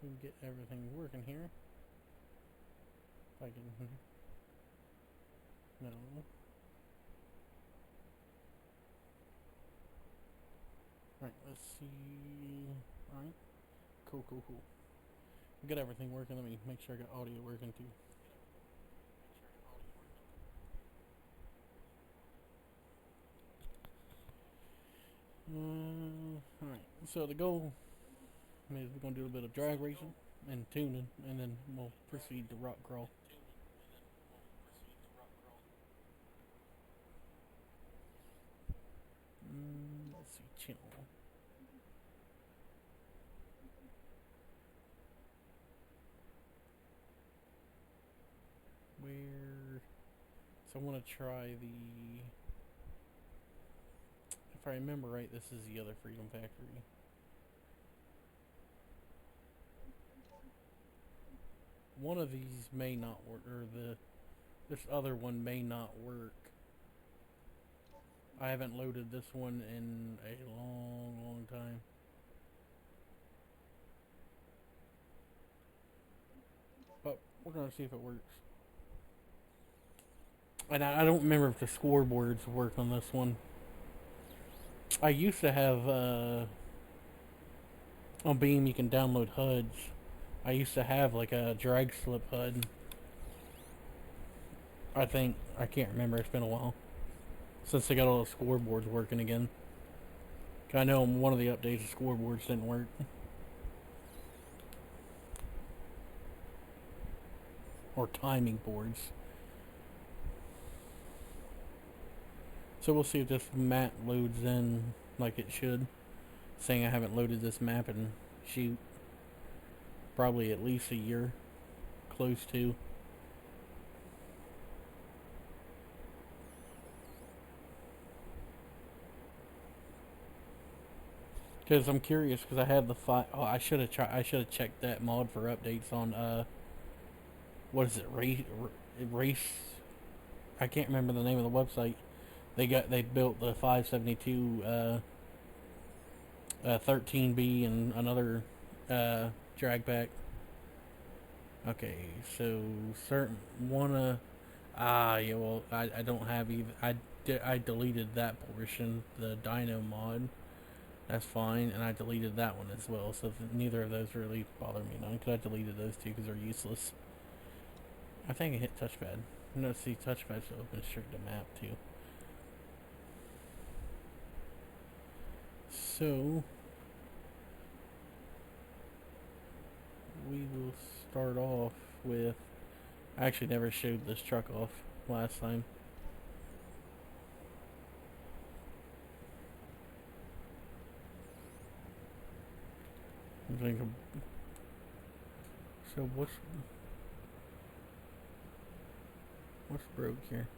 we can get everything working here. If I can. No. Alright, let's see. Alright. Cool, cool, cool. We got everything working. Let me make sure I got audio working too. Alright, so the goal is we're going to do a bit of drag racing and tuning, and then we'll proceed to rock crawl. Let's see, channel. Where? So I want to try the. If I remember right, this is the other Freedom Factory. One of these may not work, or this other one may not work. I haven't loaded this one in a long, long time. But we're gonna see if it works. And I don't remember if the scoreboards work on this one. I used to have on Beam you can download HUDs. I used to have like a drag slip HUD. I can't remember. It's been a while since they got all the scoreboards working again. I know in one of the updates the scoreboards didn't work. Or timing boards. So we'll see if this map loads in like it should. Saying I haven't loaded this map in shoot probably at least a year. Close to. Because I'm curious, because I have the Oh, I should have tried. I should have checked that mod for updates on what is it? Race. I can't remember the name of the website. They built the 572 13B and another drag pack. Okay, so certain wanna yeah, well I don't have either. I deleted that portion, the Dino mod. That's fine, and I deleted that one as well. So neither of those really bother me none, because I deleted those two because they're useless. I think I hit touchpad. No, see, touchpad's to open straight the map too. So we will start off with. I actually never showed this truck off last time. So what's broke here?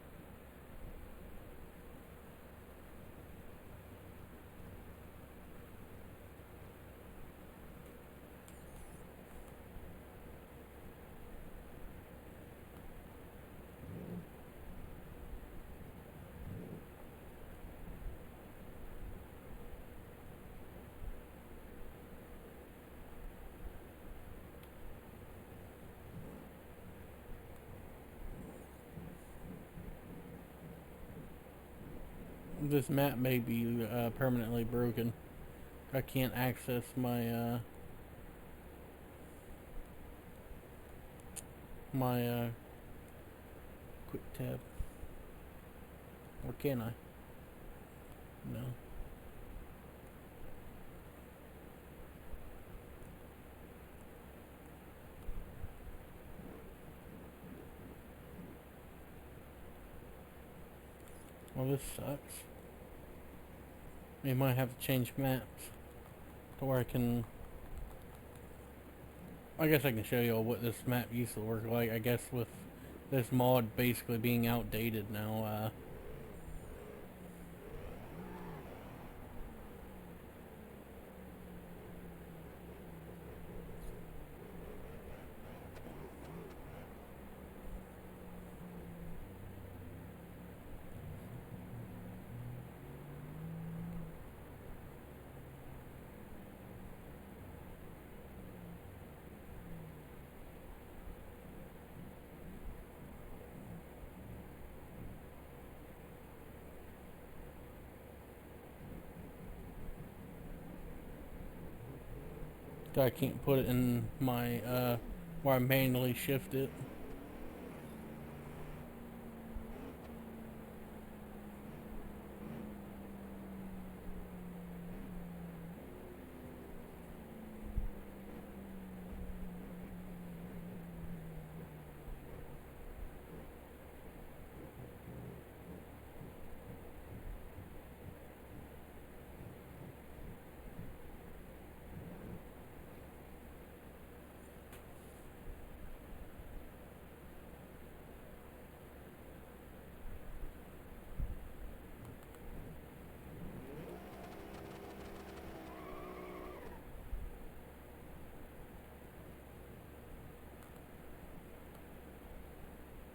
This map may be permanently broken. I can't access my quick tab. Or can I? No. Well, this sucks. We might have to change maps to where I can. I guess I can show you all what this map used to work like. I guess with this mod basically being outdated now. So I can't put it in my, where I manually shift it.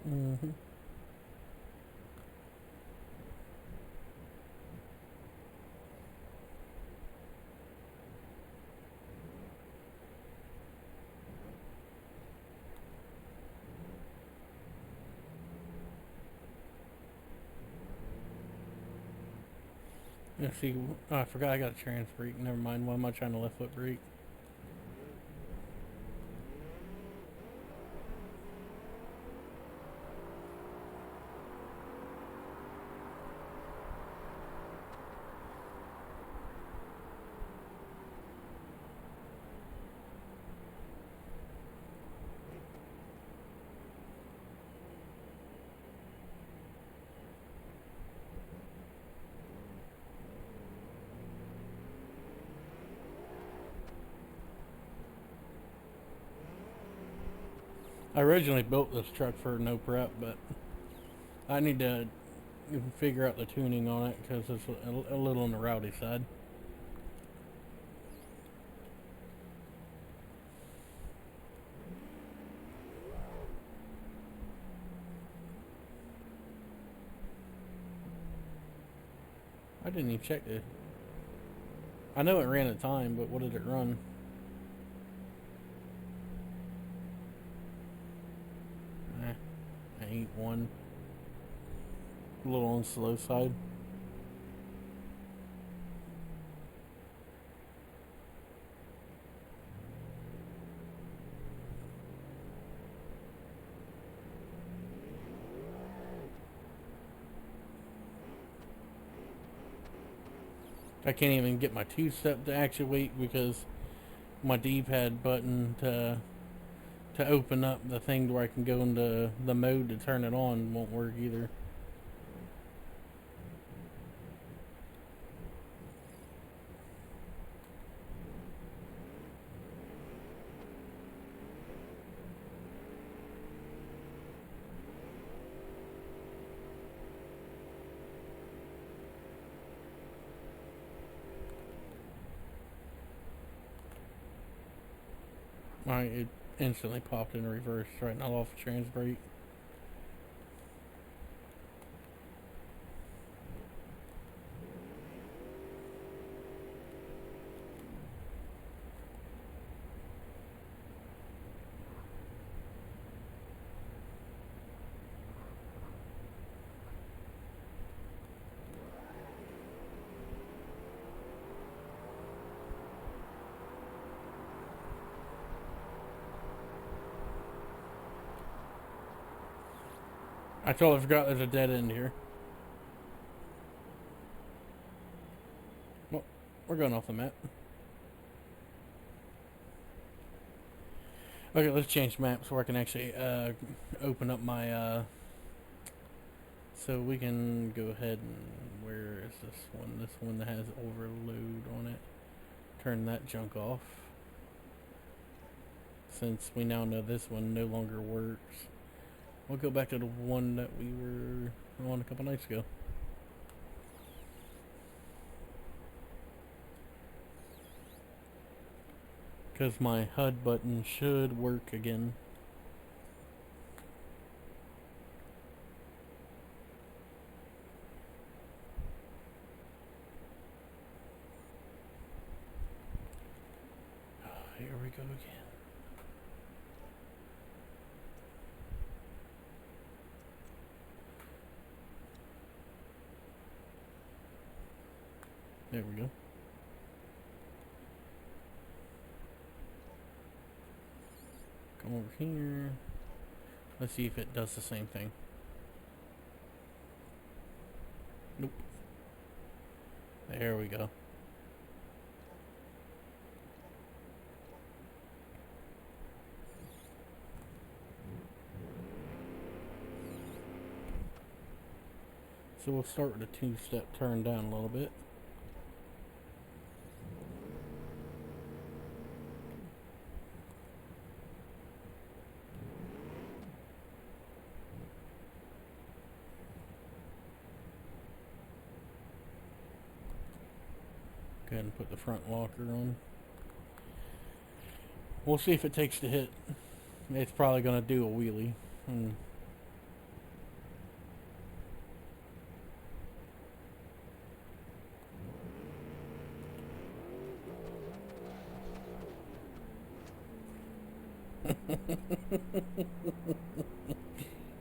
Mm-hmm. Yeah, see, oh, I forgot I got a trans brake. Never mind. Why am I trying to left foot brake? I originally built this truck for no prep, but I need to figure out the tuning on it because it's a little on the rowdy side. I didn't even check it. I know it ran a time, but what did it run? I ain't one. A little on the slow side. I can't even get my two-step to actuate because my D-pad button to open up the thing where I can go into the mode to turn it on won't work either. Alright, it instantly popped in reverse right now off the trans brake. I totally forgot there's a dead end here. Well, we're going off the map. Okay, let's change maps so I can actually open up my so we can go ahead and where is this one? This one that has overload on it. Turn that junk off. Since we now know this one no longer works. We'll go back to the one that we were on a couple nights ago. Because my HUD button should work again. Oh, here we go again. There we go. Come over here. Let's see if it does the same thing. Nope. There we go. So we'll start with a two-step turn down a little bit. Go ahead and put the front locker on. We'll see if it takes the hit. It's probably going to do a wheelie.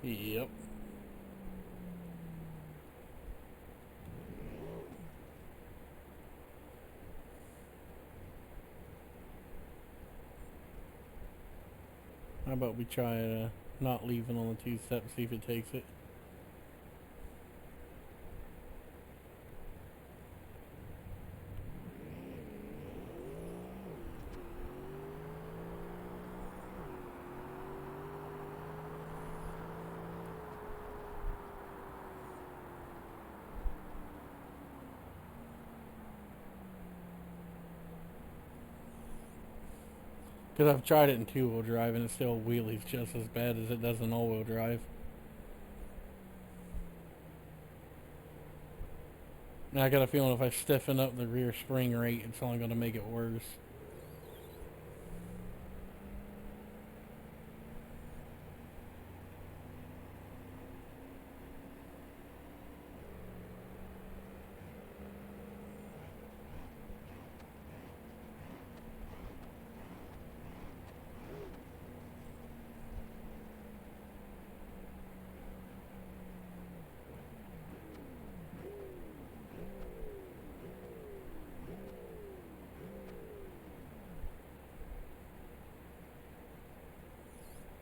Yep. How about we try not leaving on the two-step, see if it takes it. Because I've tried it in two-wheel drive and it still wheelies just as bad as it does in all-wheel drive. And I got a feeling if I stiffen up the rear spring rate, it's only going to make it worse.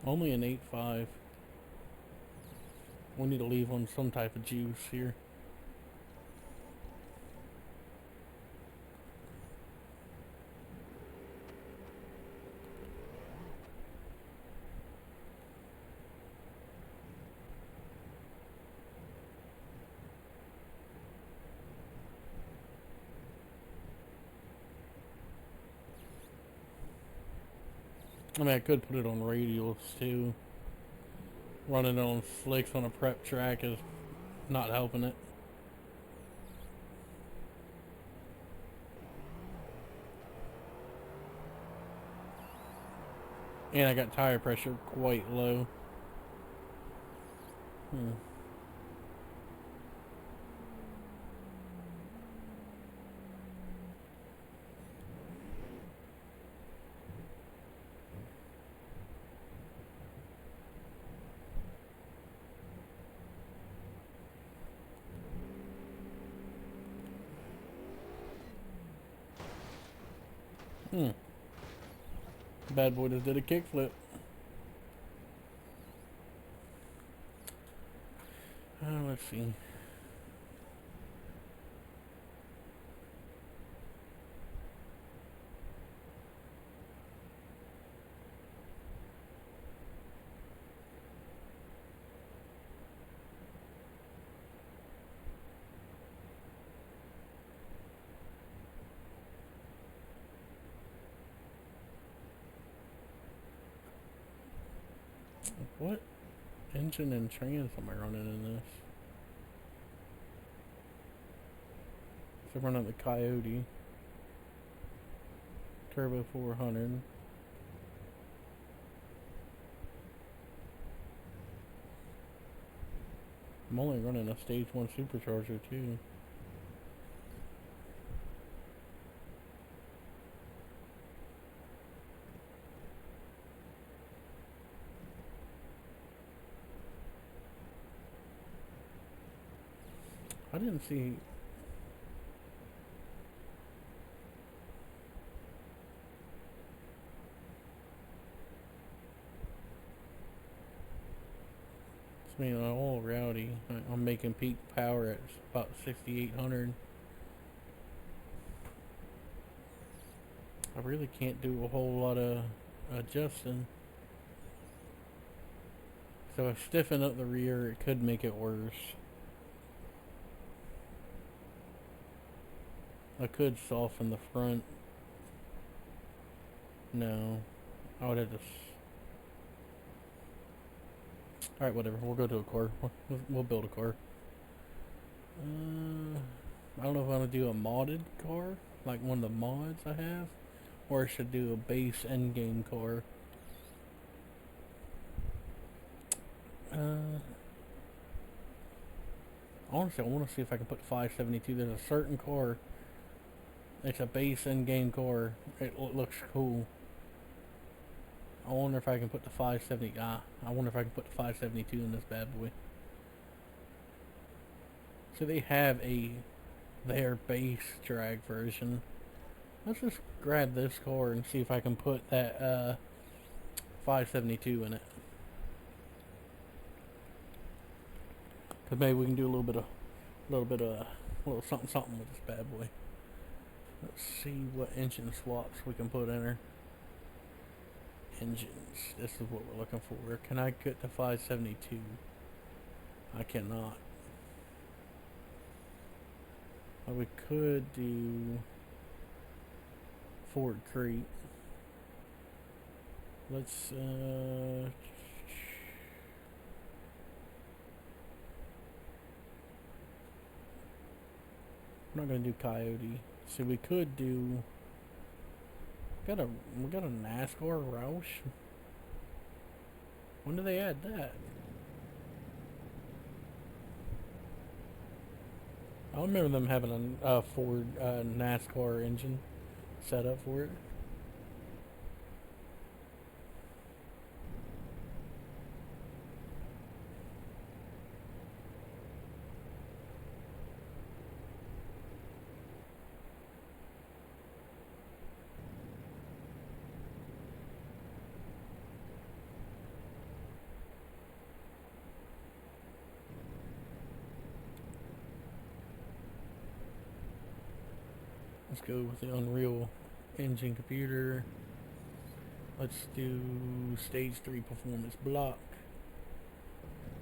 Only an 8.5. We need to leave on some type of juice here. I mean, I could put it on radials too. Running it on slicks on a prep track is not helping it. And I got tire pressure quite low. Bad boy just did a kickflip. Let's see. What engine and trans am I running in this? So I'm running the Coyote Turbo 400. I'm only running a stage 1 supercharger too. I didn't see. I mean, all rowdy. I'm making peak power at about 6,800. I really can't do a whole lot of adjusting. So if I stiffen up the rear, it could make it worse. I could soften the front. No, I would have to. Alright, whatever. We'll go to a car. We'll build a car. I don't know if I want to do a modded car, like one of the mods I have, or I should do a base endgame car. Honestly, I want to see if I can put 572. There's a certain car. It's a base endgame car. It looks cool. I wonder if I can put the 570. I wonder if I can put the 572 in this bad boy. So they have their base drag version. Let's just grab this car and see if I can put that 572 in it. Cause maybe we can do a little something with this bad boy. Let's see what engine swaps we can put in her. Engines. This is what we're looking for. Can I get the 572? I cannot. We could do Ford Crete. Let's I'm not gonna do Coyote. So we could do. We got a NASCAR Roush. When do they add that? I remember them having a Ford NASCAR engine set up for it. Let's go with the Unreal Engine computer. Let's do stage 3 performance block.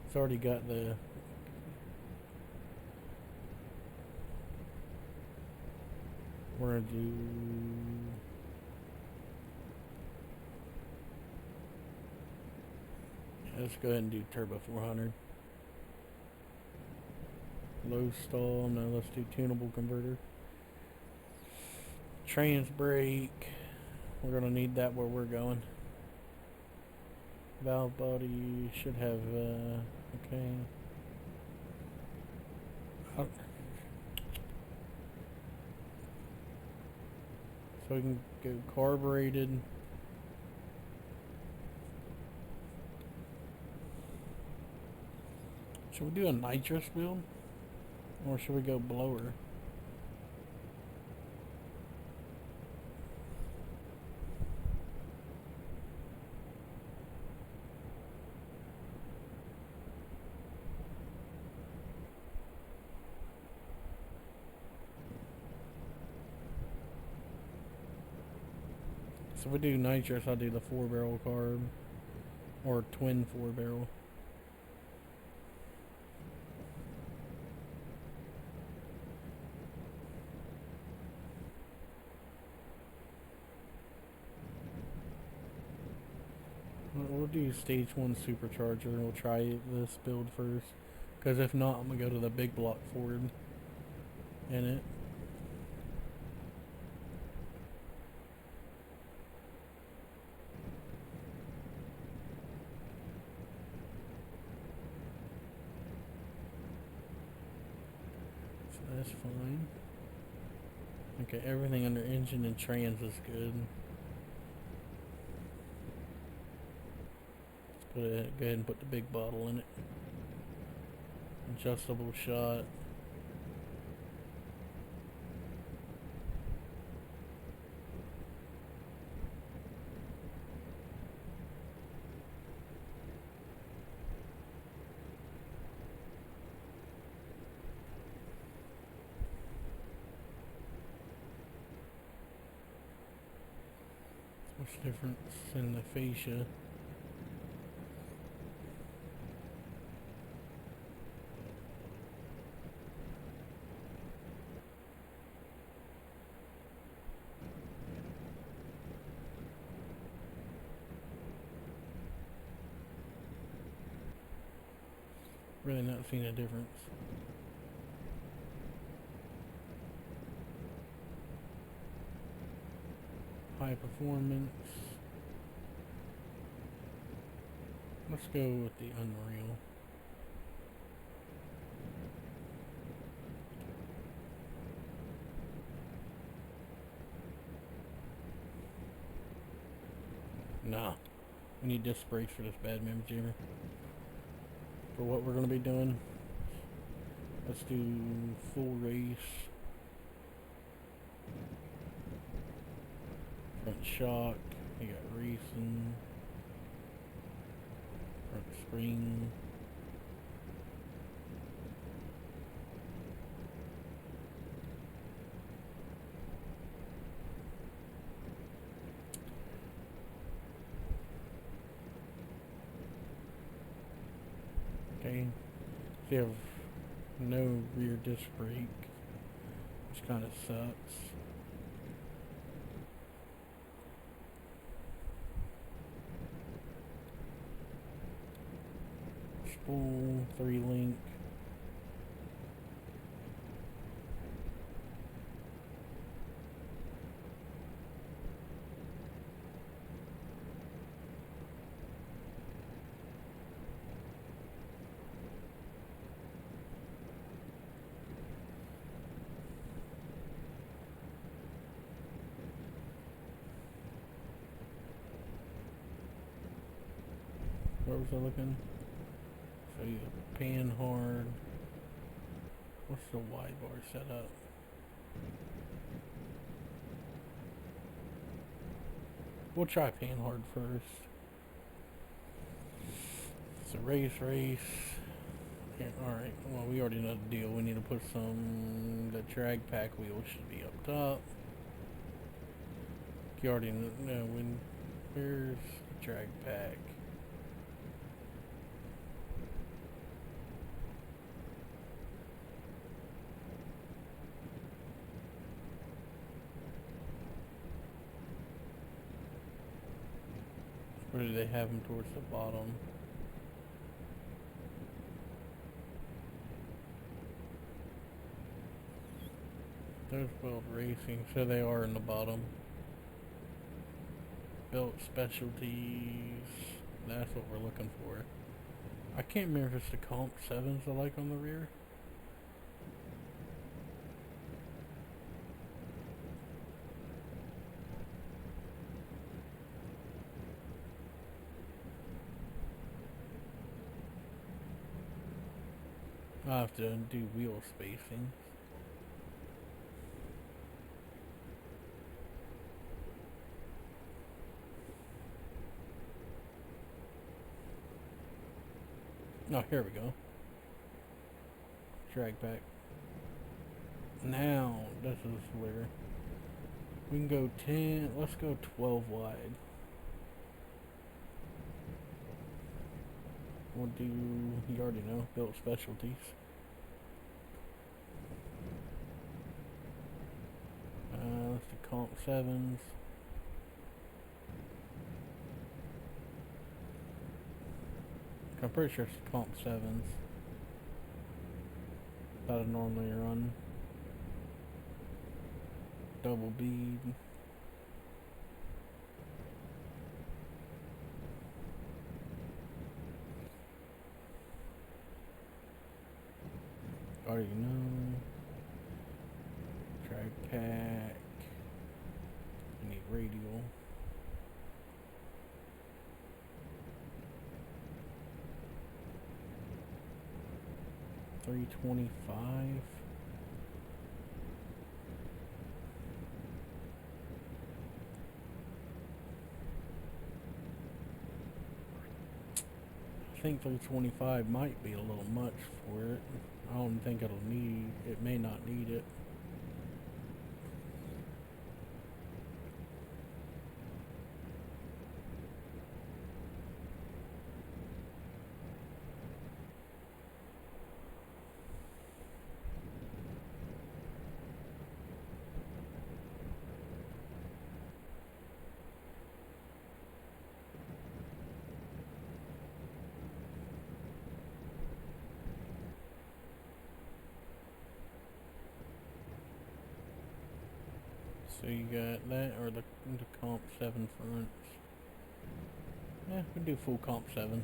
It's already got the we're gonna do let's go ahead and do turbo 400. Low stall, no, let's do tunable converter. Trans brake, we're gonna need that where we're going. Valve body should have okay. So we can go carbureted. Should we do a nitrous build? Or should we go blower? So if we do nitrous, I'll do the 4-barrel carb. Or twin 4-barrel. We'll do stage 1 supercharger. We'll try this build first. Because if not, I'm going to go to the big block Ford in it. So that's fine. Okay, everything under engine and trans is good. Go ahead and put the big bottle in it. Adjustable shot. What's the difference in the fascia? Really not seeing a difference. High performance. Let's go with the Unreal. Nah, we need disc brakes for this bad mem jammer. For what we're gonna be doing, let's do full race. Front shock, we got racing. Front spring. Okay, so you have no rear disc brake, which kind of sucks. Spool, 3-link. Where was I looking? So you have pan hard. What's the wide bar setup? We'll try pan hard first. So race. Yeah, alright, well we already know the deal. We need to put some, the drag pack wheel should be up top. You already know when, where's the drag pack? Or do they have them towards the bottom? There's Build Racing, so they are in the bottom. Built Specialties, that's what we're looking for. I can't remember if it's the Comp 7s I like on the rear. I'll have to do wheel spacing. Oh, here we go. Drag back. Now, this is where we can go 10, let's go 12 wide. We'll do, you already know, Built Specialties. That's the Comp 7s. I'm pretty sure it's the Comp 7s that I normally run. Double bead. Already know. Drag pack. I need radial. $325. I think 325 might be a little much for it. I don't think it'll need, it may not need it. So you got that or the comp 7 fronts. Yeah, we do full comp 7s.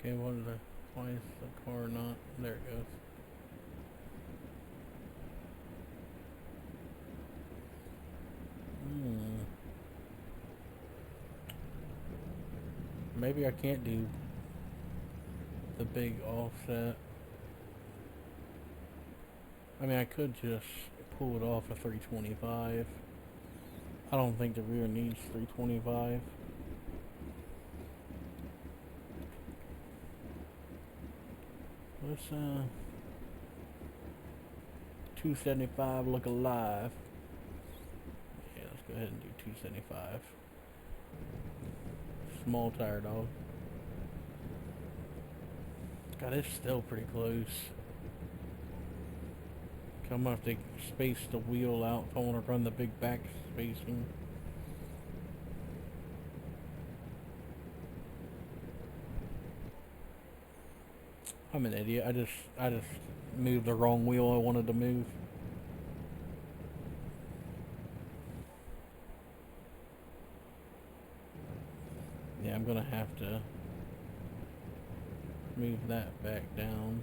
Okay, why is the car not, there it goes. Maybe I can't do the big offset. I mean, I could just pull it off a 325. I don't think the rear needs 325. Let's 275 look alive. Yeah, let's go ahead and do 275. Small tire, dog. God, it's still pretty close. I'm gonna have to space the wheel out if I want to run the big back spacing. I'm an idiot. I just moved the wrong wheel I wanted to move. Yeah, I'm gonna have to move that back down.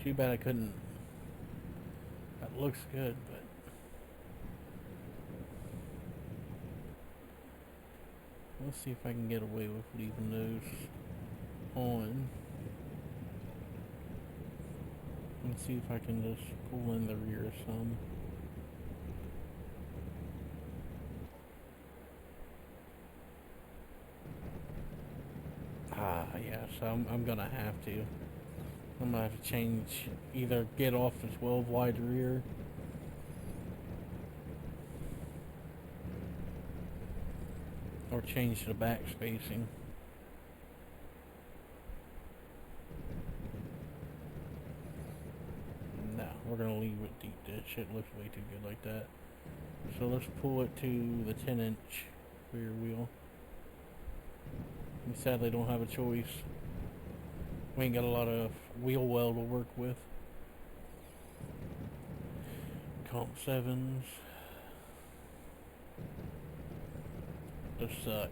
Too bad I couldn't. That looks good, but let's see if I can get away with leaving those on. Let's see if I can just pull in the rear some. Yeah, so I'm gonna have to. I'm gonna have to change, either get off the 12 wide rear or change the back spacing. No, we're gonna leave it deep. That shit looks way too good like that. So let's pull it to the 10-inch rear wheel. We sadly don't have a choice. We ain't got a lot of wheel well to work with. Comp 7s. This sucks.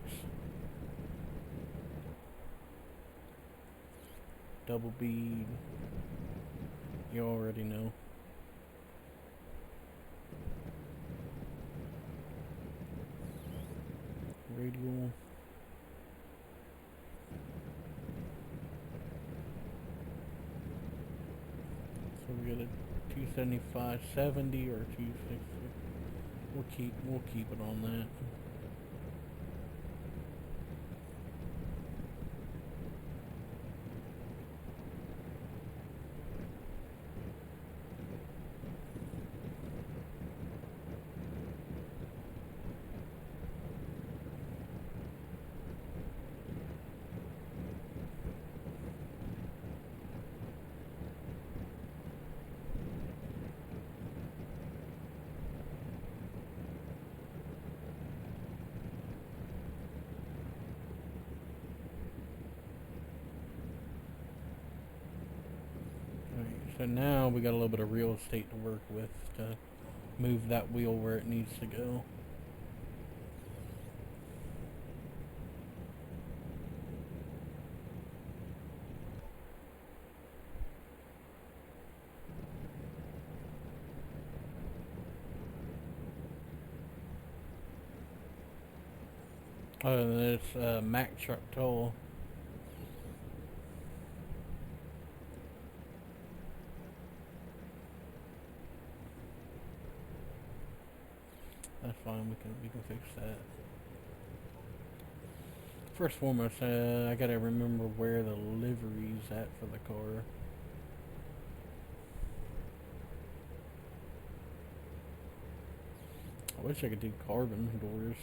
Double bead. You already know. Radial. So we got a 275, 70 or 260. We'll keep it on that. So now we got a little bit of real estate to work with to move that wheel where it needs to go. It's Mack truck toll. That's fine. We can fix that. First and foremost, I gotta remember where the livery's at for the car. I wish I could do carbon doors.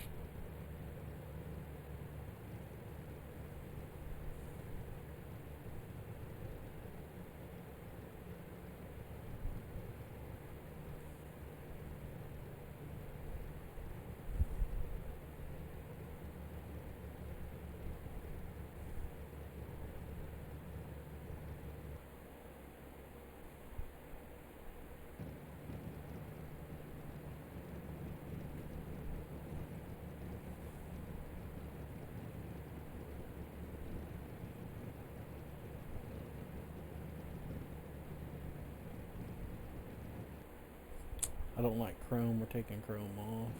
I don't like chrome. We're taking chrome off.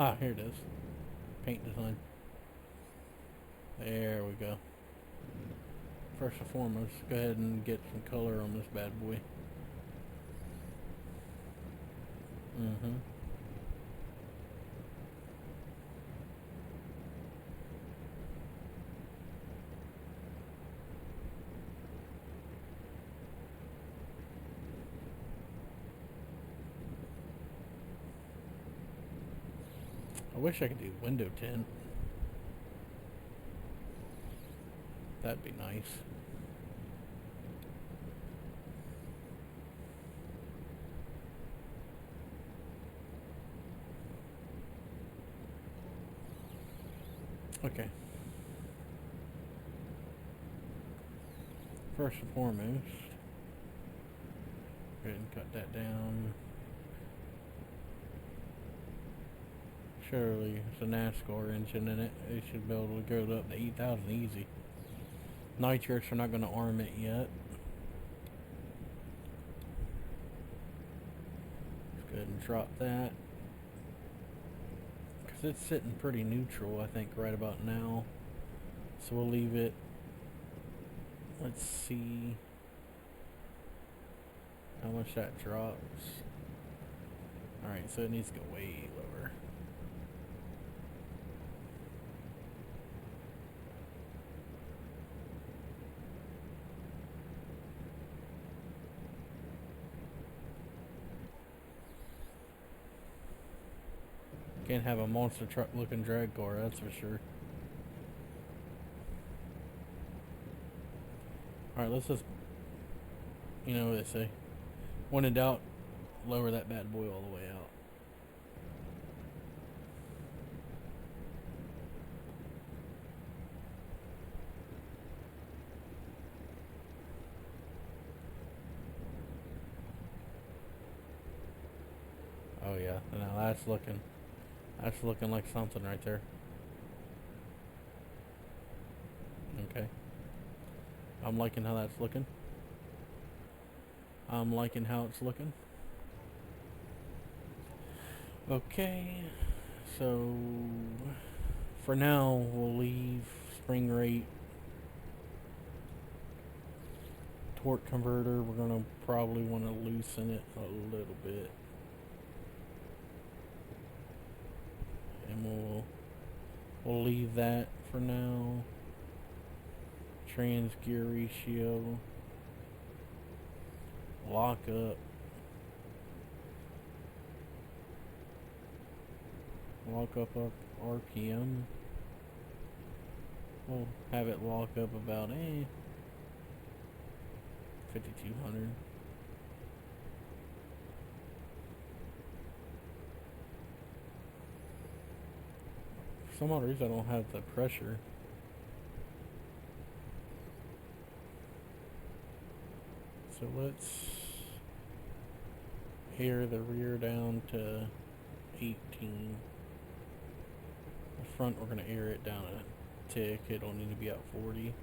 Ah, here it is. Paint design. There we go. First and foremost, go ahead and get some color on this bad boy. Mm-hmm. I wish I could do window tint. That'd be nice. Okay. First and foremost, go ahead and cut that down. Surely it's a NASCAR engine in it. It should be able to go up to 8,000 easy. Nitrous are not going to arm it yet. Let's go ahead and drop that. Because it's sitting pretty neutral, I think, right about now. So we'll leave it. Let's see how much that drops. Alright, so it needs to go way lower. Can't have a monster truck looking drag car, that's for sure. Alright, let's just, you know what they say. When in doubt, lower that bad boy all the way out. Oh yeah, now that's looking like something right there. Okay. I'm liking how that's looking. I'm liking how it's looking. Okay, so for now we'll leave spring rate, torque converter. We're gonna probably want to loosen it a little bit, and we'll leave that for now. trans gear ratio, lock up, RPM. We'll have it lock up about 5,200. For some odd reason I don't have the pressure. So let's air the rear down to 18. The front we're going to air it down a tick. It don't need to be at 40.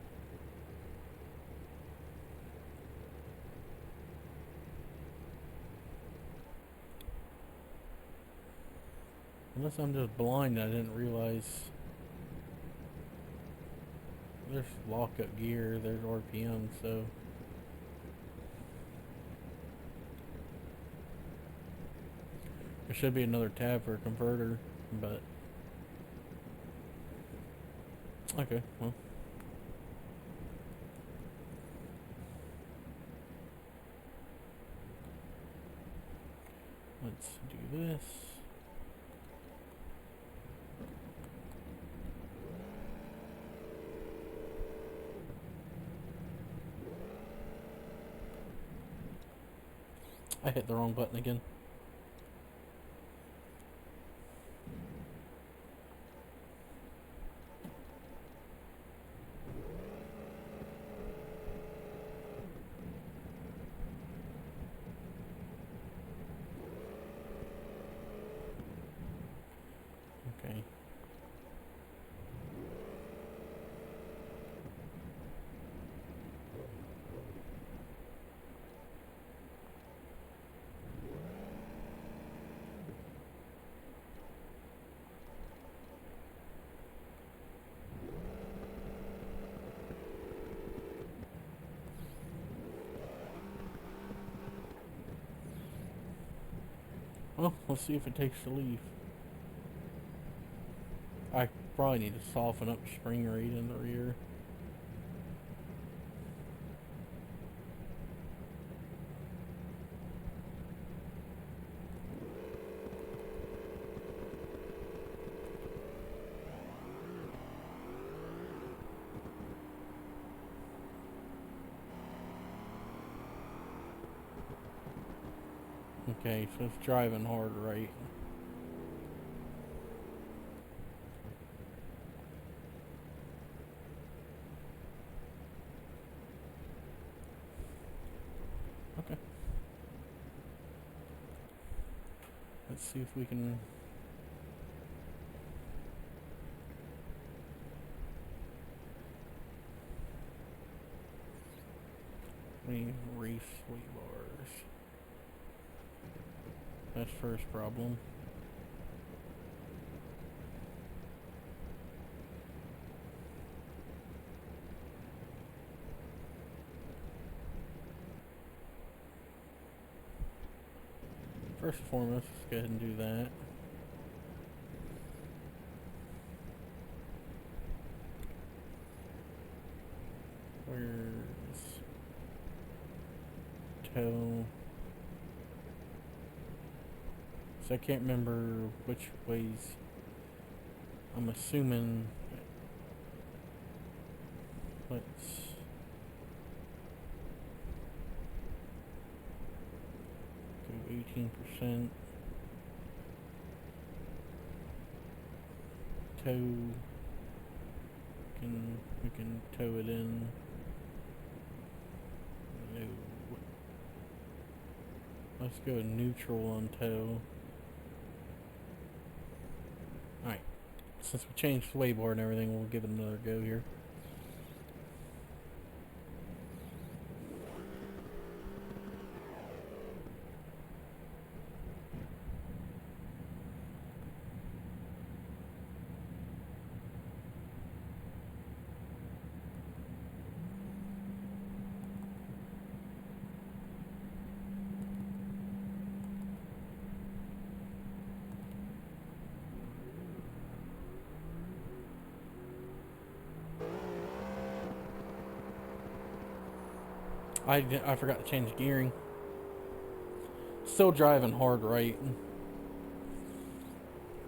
Unless I'm just blind and I didn't realize there's lockup gear, there's RPM, so there should be another tab for a converter, but okay, well. Let's do this. I hit the wrong button again. Okay. Well, let's see if it takes the leaf. I probably need to soften up the spring rate in the rear. Okay, so it's driving hard, right? Okay. Let's see if we can... race weight bars. That's first problem. First and foremost, let's go ahead and do that. Where's toe? So I can't remember which ways. I'm assuming. Let's go 18%. Toe. We can toe it in. No. Let's go neutral on toe. Alright. Since we changed sway bar and everything, we'll give it another go here. I forgot to change gearing. Still driving hard right,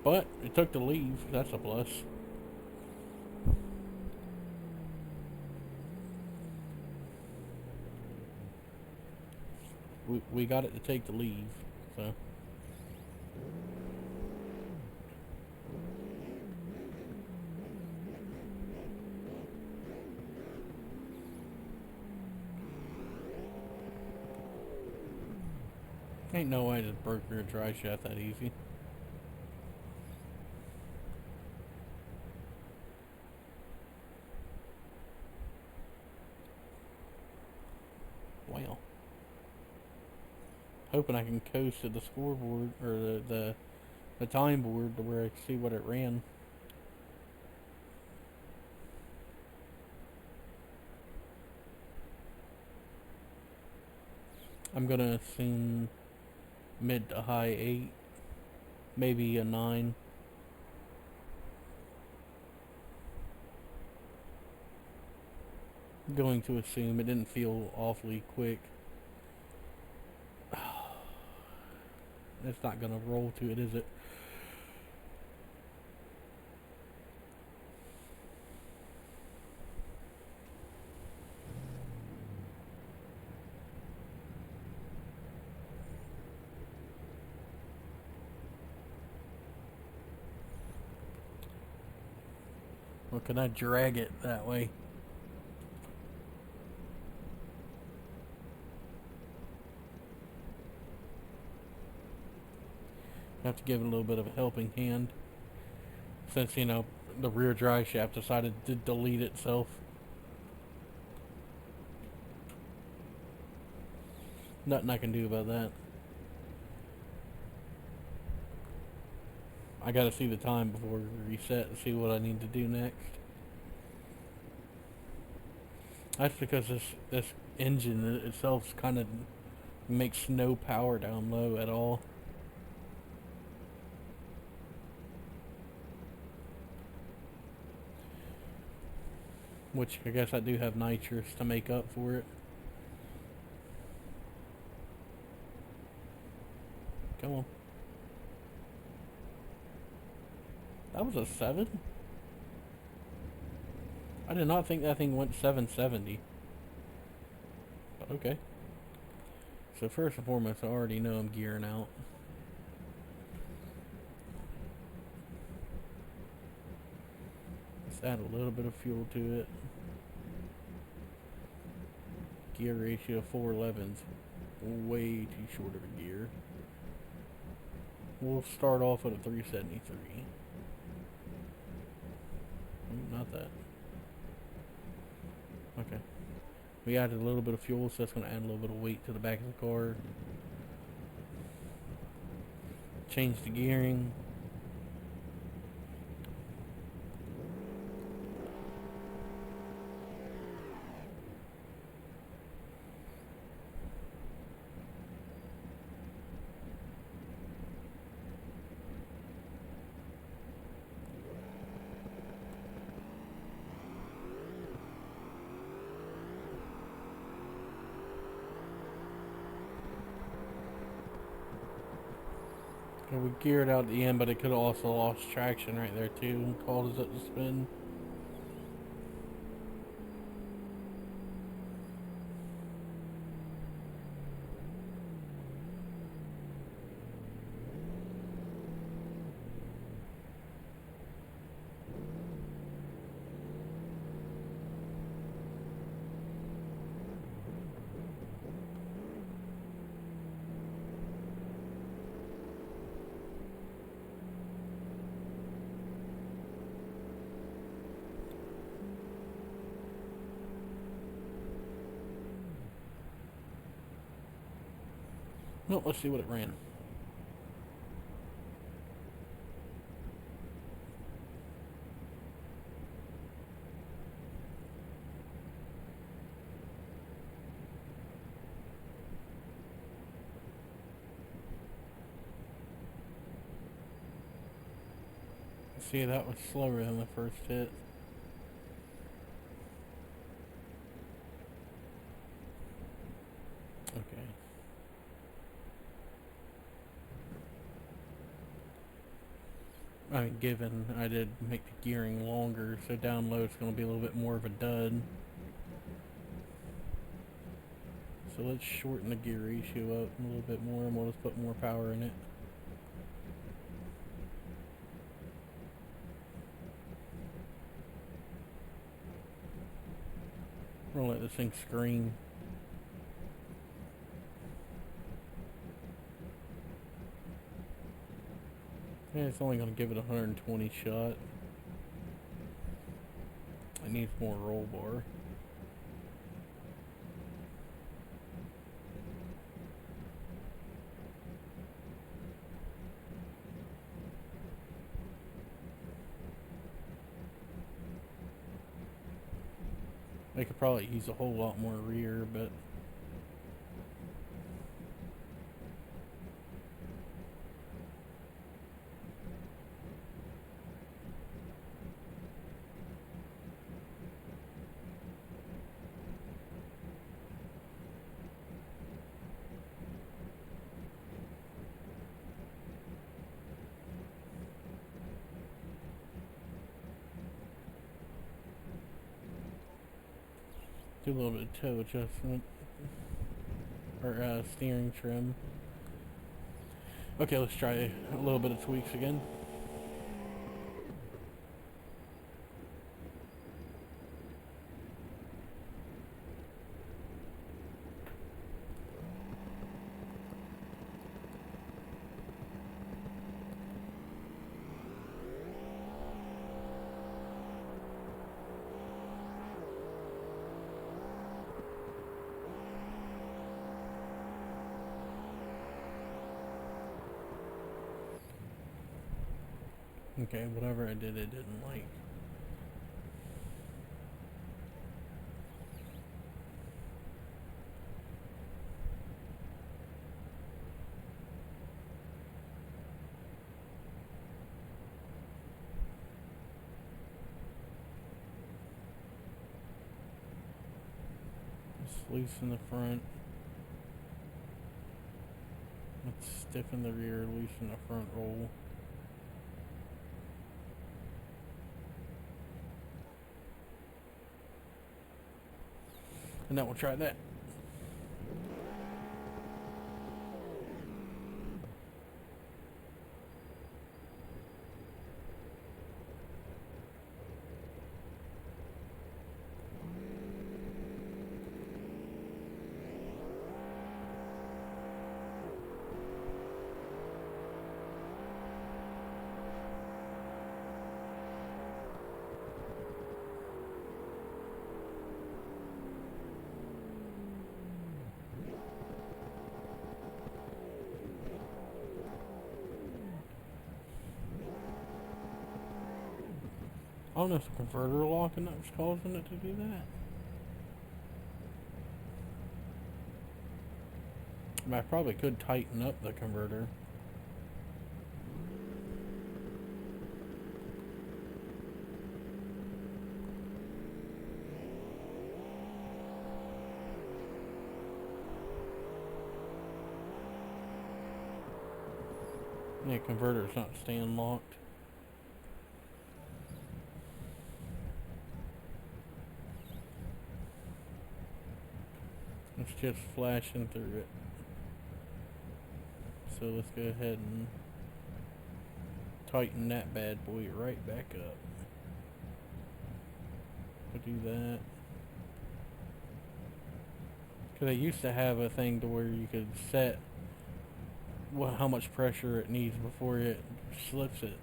but it took to leave. That's a plus. We got it to take to leave, so. Ain't no way to broke your dry shaft that easy. Wow. Hoping I can coast to the scoreboard or the time board to where I can see what it ran. I'm gonna assume mid to high 8, maybe a 9. I'm going to assume it didn't feel awfully quick. It's not gonna roll to it, is it? Or can I drag it that way? I have to give it a little bit of a helping hand. Since, you know, the rear drive shaft decided to delete itself. Nothing I can do about that. I gotta see the time before we reset and see what I need to do next. That's because this engine itself kind of makes no power down low at all. Which I guess I do have nitrous to make up for it. Come on. That was a 7? I did not think that thing went 770. But okay. So first and foremost, I already know I'm gearing out. Let's add a little bit of fuel to it. Gear ratio 411's way too short of a gear. We'll start off at a 373. Not that. Okay. We added a little bit of fuel, so that's going to add a little bit of weight to the back of the car. Change the gearing. And we geared out at the end, but it could have also lost traction right there too and caused it to spin. No, let's see what it ran. See, that was slower than the first hit. I mean, given I did make the gearing longer, so down low it's going to be a little bit more of a dud. So let's shorten the gear ratio up a little bit more and we'll just put more power in it. We're going to let this thing scream. Yeah, it's only going to give it 120 shot. It needs more roll bar. They could probably use a whole lot more rear, but do a little bit of toe adjustment or steering trim. Okay, let's try a little bit of tweaks again. Okay, whatever I did, it didn't like. Just loosen the front. Let's stiffen the rear, loosen the front roll. And now we'll try that. I don't know if the converter locking that was causing it to do that. I mean, I probably could tighten up the converter. Yeah, converter's not staying locked. It's just flashing through it. So let's go ahead and tighten that bad boy right back up. I'll do that. Because I used to have a thing to where you could set how much pressure it needs before it slips it.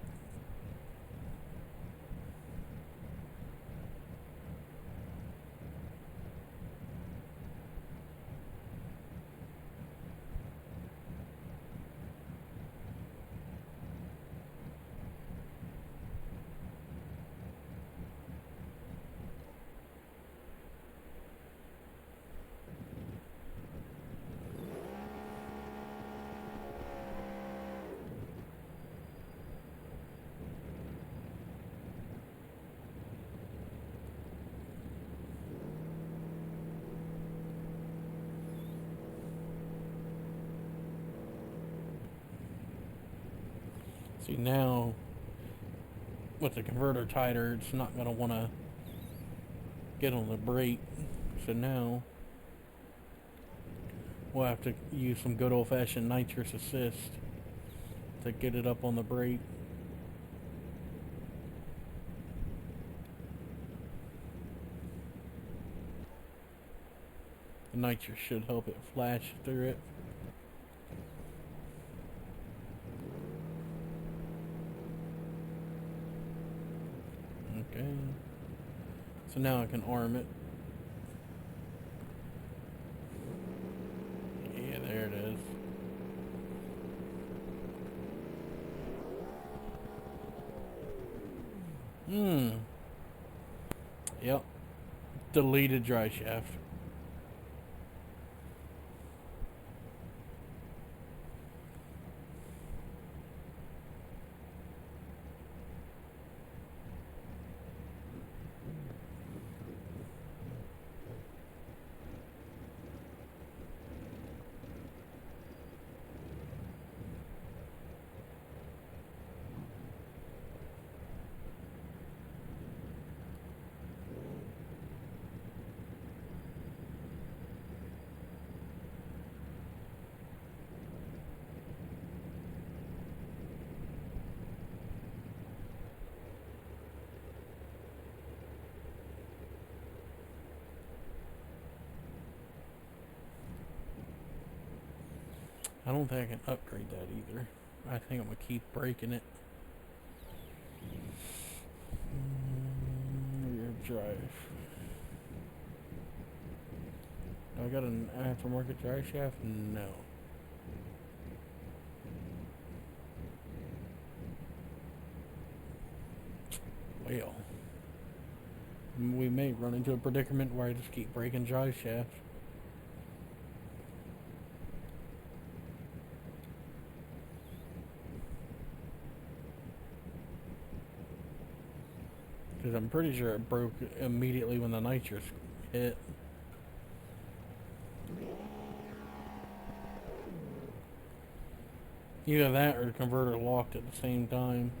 See, now with the converter tighter, it's not going to want to get on the brake. So now we'll have to use some good old-fashioned nitrous assist to get it up on the brake. The nitrous should help it flash through it. Okay. So now I can arm it. Yeah, there it is. Yep. Deleted dry shaft. I don't think I can upgrade that either. I think I'm going to keep breaking it. Rear drive. I got an aftermarket drive shaft? No. Well, we may run into a predicament where I just keep breaking drive shafts. Because I'm pretty sure it broke immediately when the nitrous hit. Either that or the converter locked at the same time.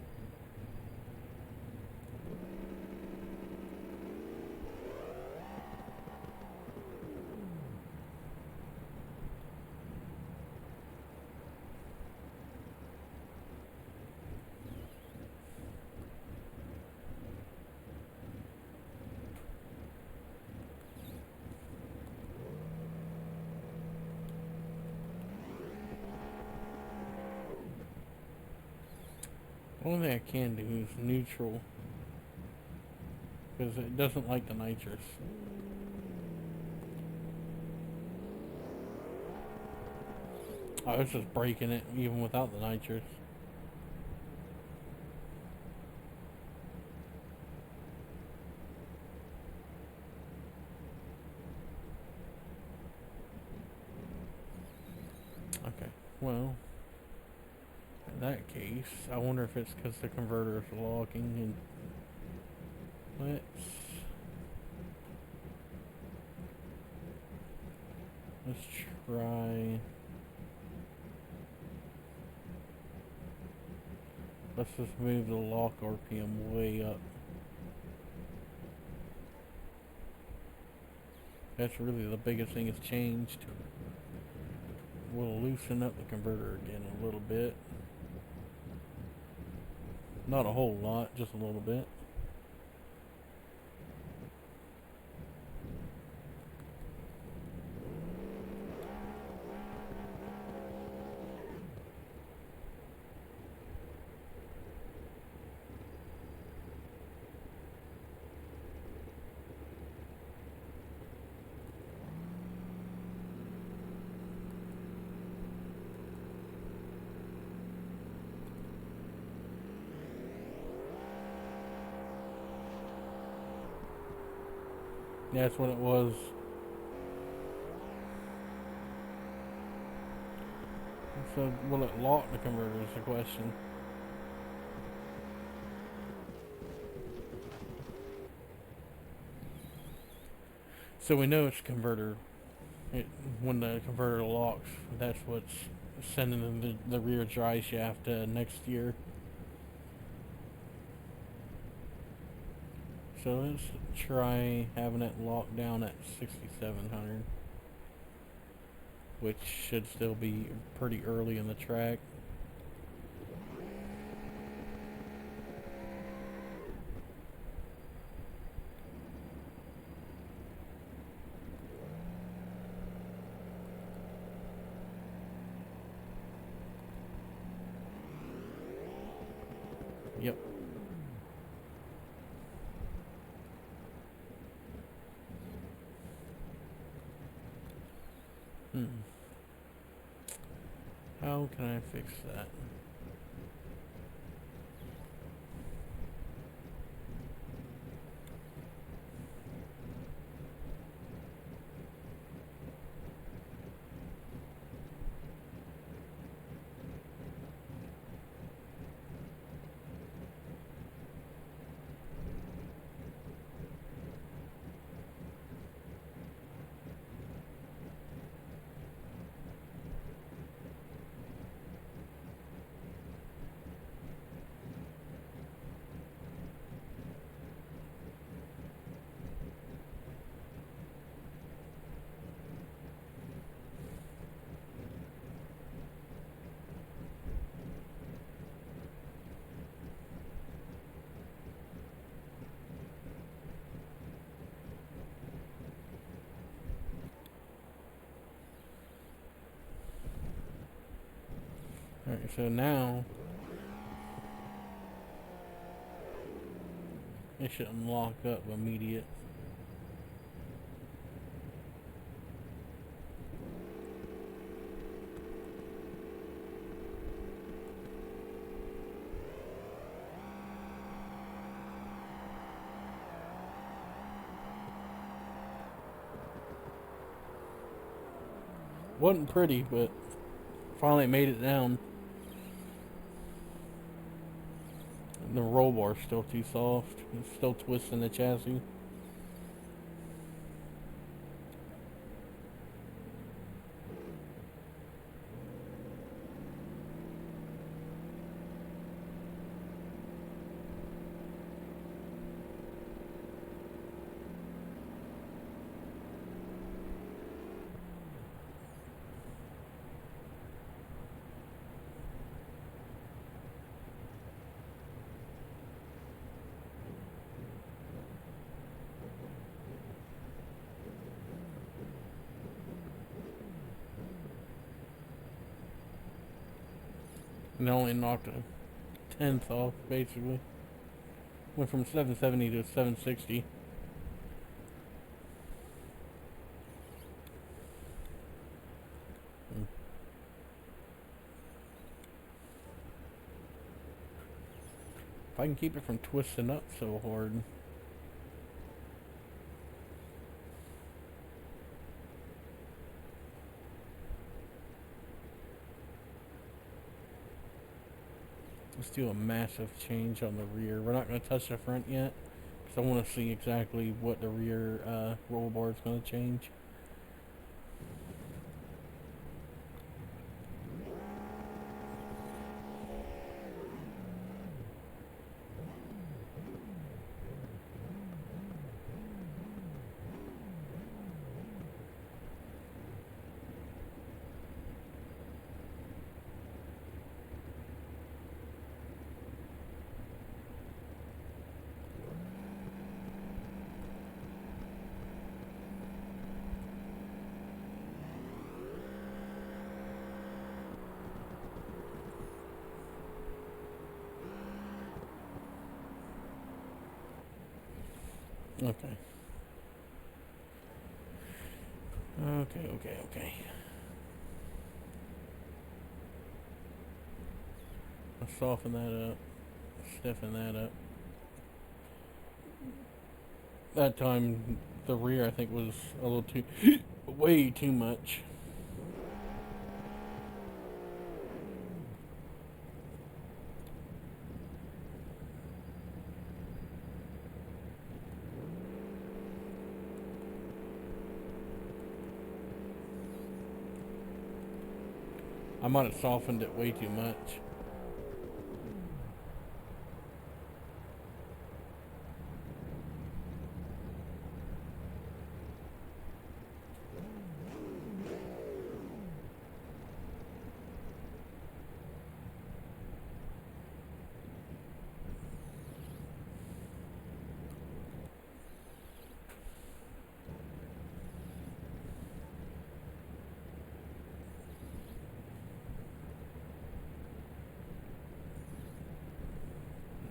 The only thing I can do is neutral, because it doesn't like the nitrous. I was just breaking it even without the nitrous. Okay, well, in that case, I wonder if it's because the converter is locking. And let's try. Let's just move the lock RPM way up. That's really the biggest thing that's changed. We'll loosen up the converter again a little bit. Not a whole lot, just a little bit. That's what it was. So will it lock the converter is the question. So we know it's converter. When the converter locks, that's what's sending the rear dry shaft next year. so let's try having it locked down at 6,700, which should still be pretty early in the track. Yep. How can I fix that? Alright, so now it shouldn't lock up immediate. Wasn't pretty, but finally made it down. The roll bar's still too soft. It's still twisting the chassis. And only knocked a tenth off, basically. Went from 770 to 760. If I can keep it from twisting up so hard. Let's do a massive change on the rear. We're not going to touch the front yet, because I want to see exactly what the rear roll bar is going to change. Okay. Okay. I'll soften that up, stiffen that up. That time, the rear I think was a little too, way too much. I might have softened it way too much.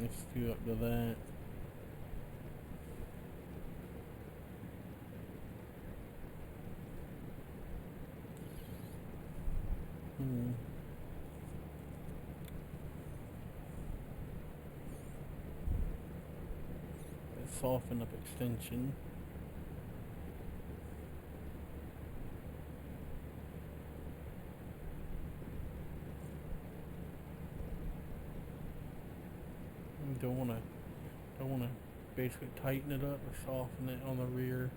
Let's do up to that. Let's soften up extension. Don't wanna basically tighten it up or soften it on the rear.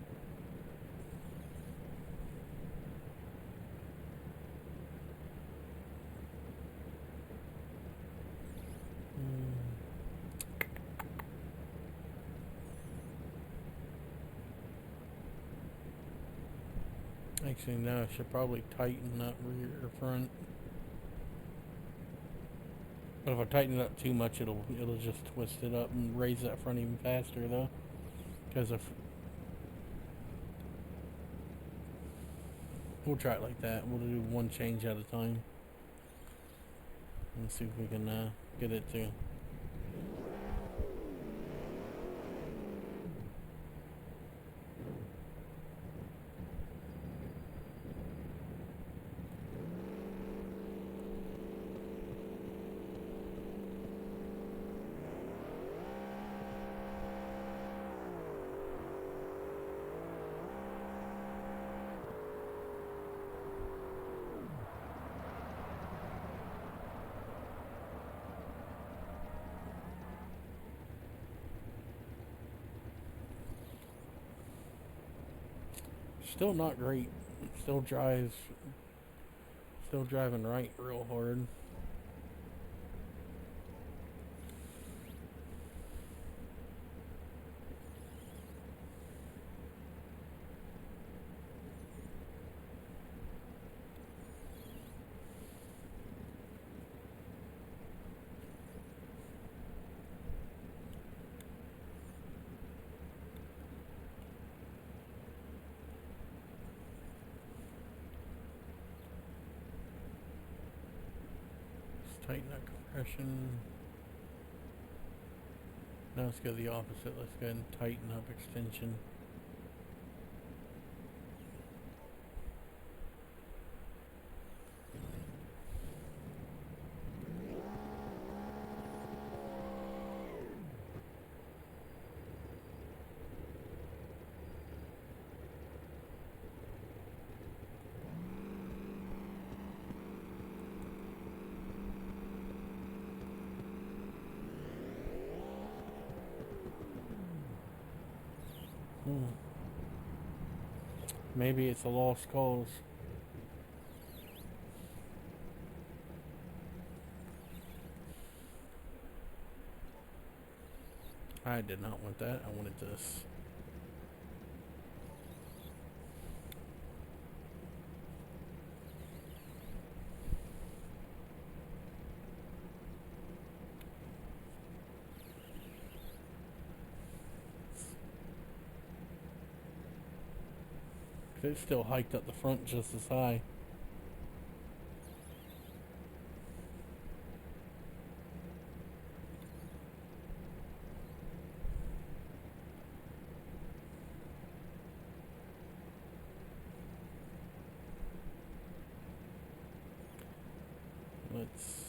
Actually, no, I should probably tighten up rear or front. But if I tighten it up too much, it'll just twist it up and raise that front even faster, though. Because if we'll try it like that, we'll do one change at a time and see if we can get it to. Still not great. Still driving right real hard. Tighten that compression. Now let's go the opposite. Let's go ahead and tighten up extension. Maybe it's a lost cause. I did not want that. I wanted this. It still hiked up the front just as high. Let's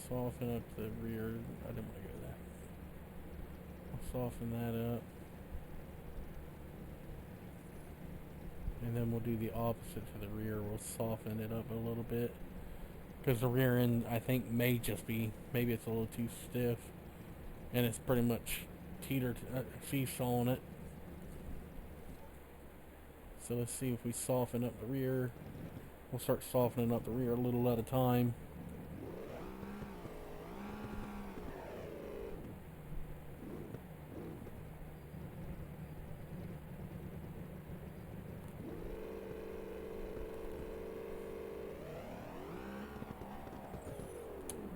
soften up the rear. I didn't want to go there. I'll soften that up. And then we'll do the opposite to the rear. We'll soften it up a little bit. Because the rear end, I think, may just be, maybe it's a little too stiff. And it's pretty much seesawing it. So let's see if we soften up the rear. We'll start softening up the rear a little at a time.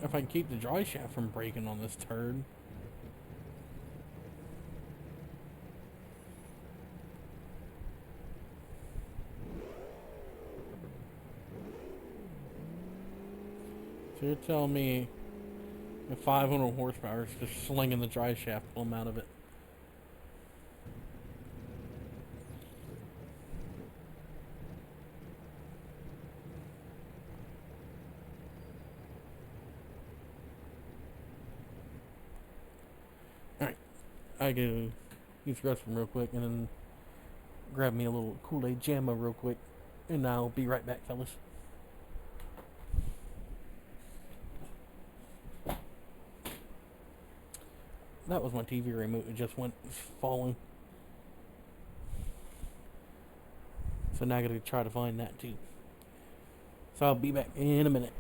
If I can keep the dry shaft from breaking on this turd. So you're telling me And 500 horsepower is just slinging the drive shaft plumb out of it. Alright, I go use the restroom real quick and then grab me a little Kool-Aid Jamma real quick. And I'll be right back, fellas. That was my TV remote. It just went falling. So now I gotta try to find that too. So I'll be back in a minute.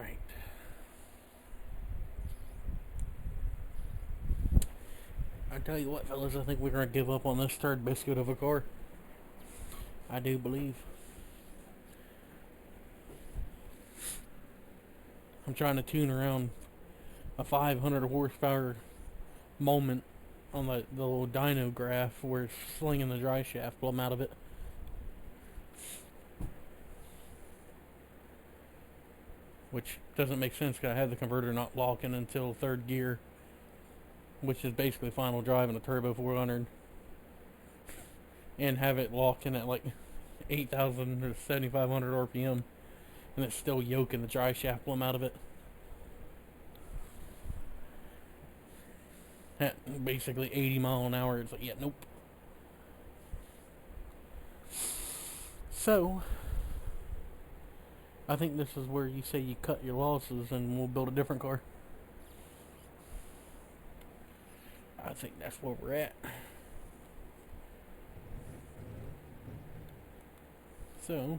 Alright. I tell you what, fellas, I think we're going to give up on this third biscuit of a car. I do believe. I'm trying to tune around a 500 horsepower moment on the little dyno graph where it's slinging the dry shaft plumb out of it. Which doesn't make sense because I had the converter not locking until third gear, which is basically final drive in a turbo 400, and have it locking at like 8,000 or 7,500 RPM, and it's still yoking the dry shaft plumb out of it. At basically 80 mile an hour, it's like, yeah, nope. So, I think this is where you say you cut your losses and we'll build a different car. I think that's where we're at. So,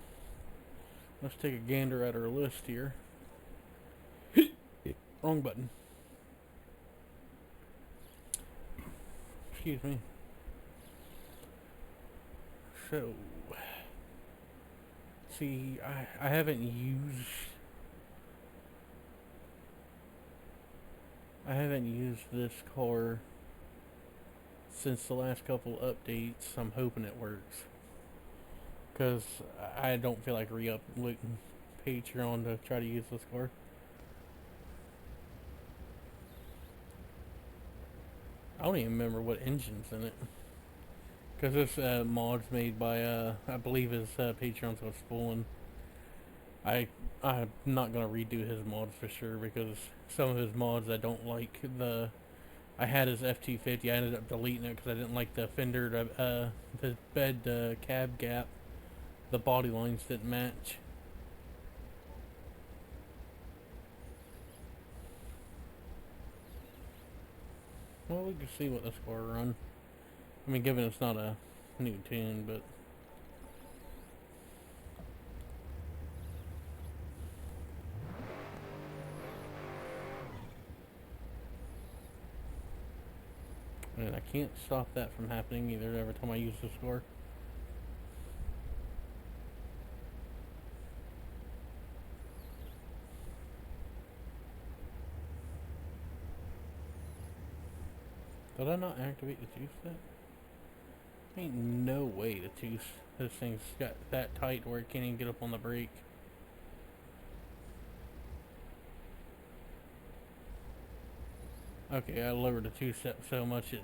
let's take a gander at our list here. Wrong button. Excuse me. So, see, I haven't used this car since the last couple updates. I'm hoping it works, because I don't feel like re-uploading Patreon to try to use this car. I don't even remember what engine's in it, because this mod's made by I believe his Patreon's was full, and I'm not gonna redo his mods for sure, because some of his mods I don't like. I had his F250. I ended up deleting it because I didn't like the fender, the bed cab gap. The body lines didn't match. Well, we can see what this car run. I mean, given it's not a new tune, but and I can't stop that from happening either every time I use this car. Did I not activate the tooth set? Ain't no way this thing's got that tight where it can't even get up on the brake. Okay, I lowered the tooth set so much it's...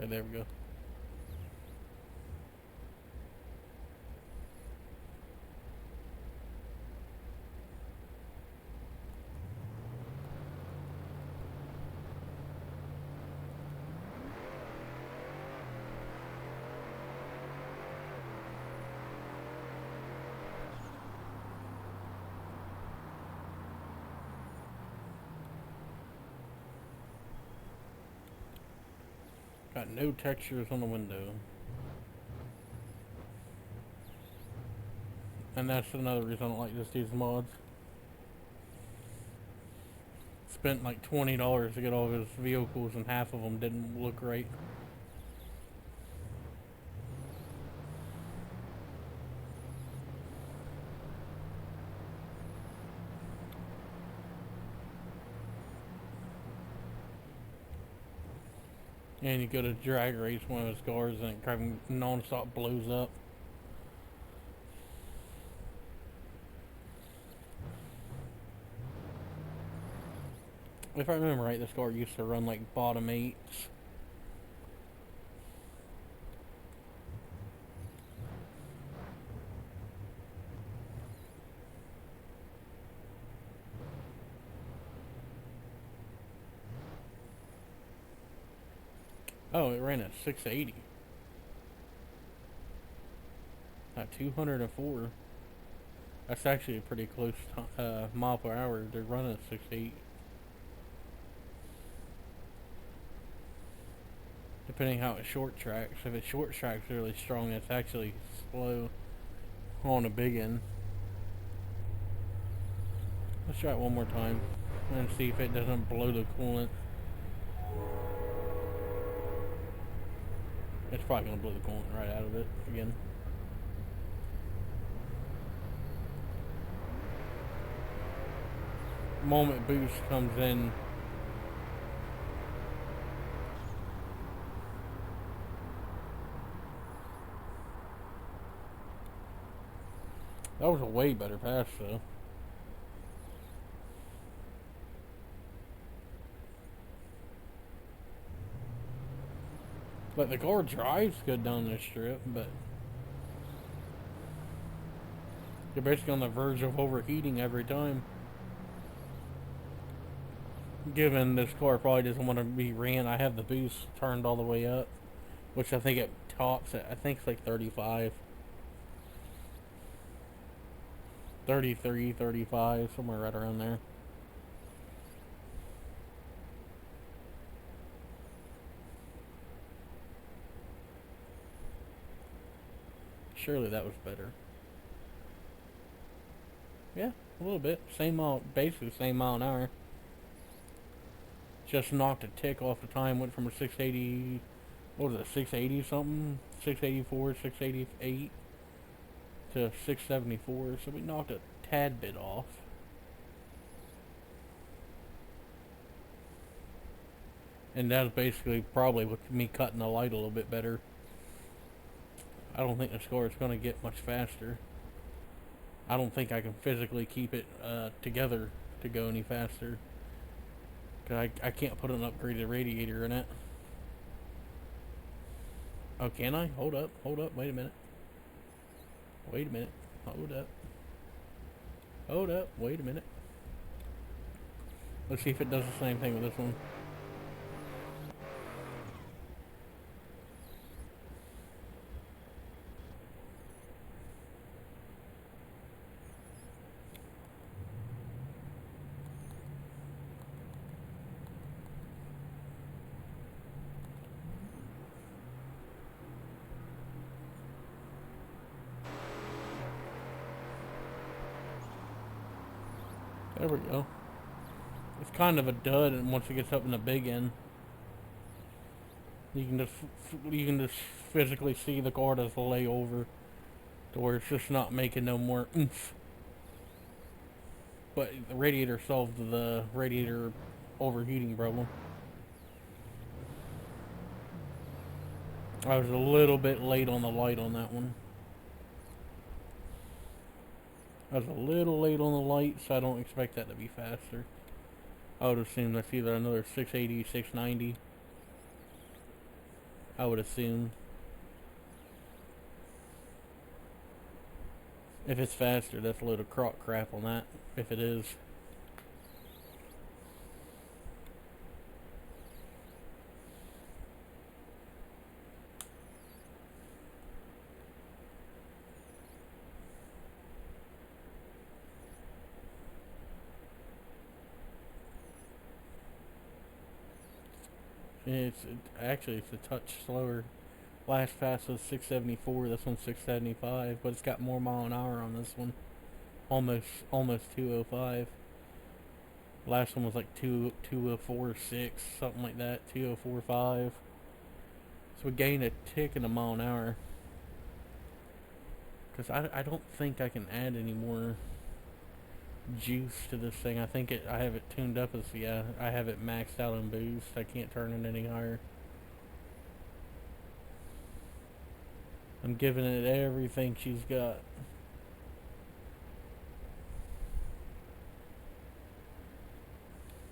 Okay, there we go. Got no textures on the window. And that's another reason I don't like this dude's mods. Spent like $20 to get all of his vehicles and half of them didn't look right. And you go to drag race one of his cars and it kind of non-stop blows up. If I remember right, this car used to run like bottom eights. Oh, it ran at 680. At 204. That's actually a pretty close mile per hour. They're running at 68. Depending how it short tracks. If it short tracks really strong, it's actually slow on a big end. Let's try it one more time and see if it doesn't blow the coolant. It's probably going to blow the coolant right out of it again. Moment boost comes in. That was a way better pass though. But the car drives good down this strip, but you're basically on the verge of overheating every time. Given this car probably doesn't want to be ran, I have the boost turned all the way up, which I think it tops at, I think it's like 35. 33, 35, somewhere right around there. Surely that was better. Yeah, a little bit. Same mile, basically same mile an hour. Just knocked a tick off the time, went from a 680, what was it, 680 something? 684, 688 to 674, so we knocked a tad bit off. And that's basically probably with me cutting the light a little bit better. I don't think the score is going to get much faster. I don't think I can physically keep it together to go any faster. Cause I can't put an upgraded radiator in it. Oh, can I? Hold up, wait a minute. Wait a minute, hold up. Hold up, wait a minute. Let's see if it does the same thing with this one. There we go. It's kind of a dud, and once it gets up in the big end, you can just physically see the car just lay over, to where it's just not making no more oomph. But the radiator solved the radiator overheating problem. I was a little bit late on the light on that one. I was a little late on the light, so I don't expect that to be faster. I would assume that's either another 680, 690. I would assume. If it's faster, that's a load of crock crap on that. If it is. Actually it's a touch slower. Last pass was 674. This one's 675, but it's got more mile an hour on this one. Almost 205. Last one was like 204.6, something like that. 204.5. So we gained a tick in a mile an hour. Because I don't think I can add any more juice to this thing. I think I have it tuned up as, yeah, I have it maxed out on boost. I can't turn it any higher. I'm giving it everything she's got.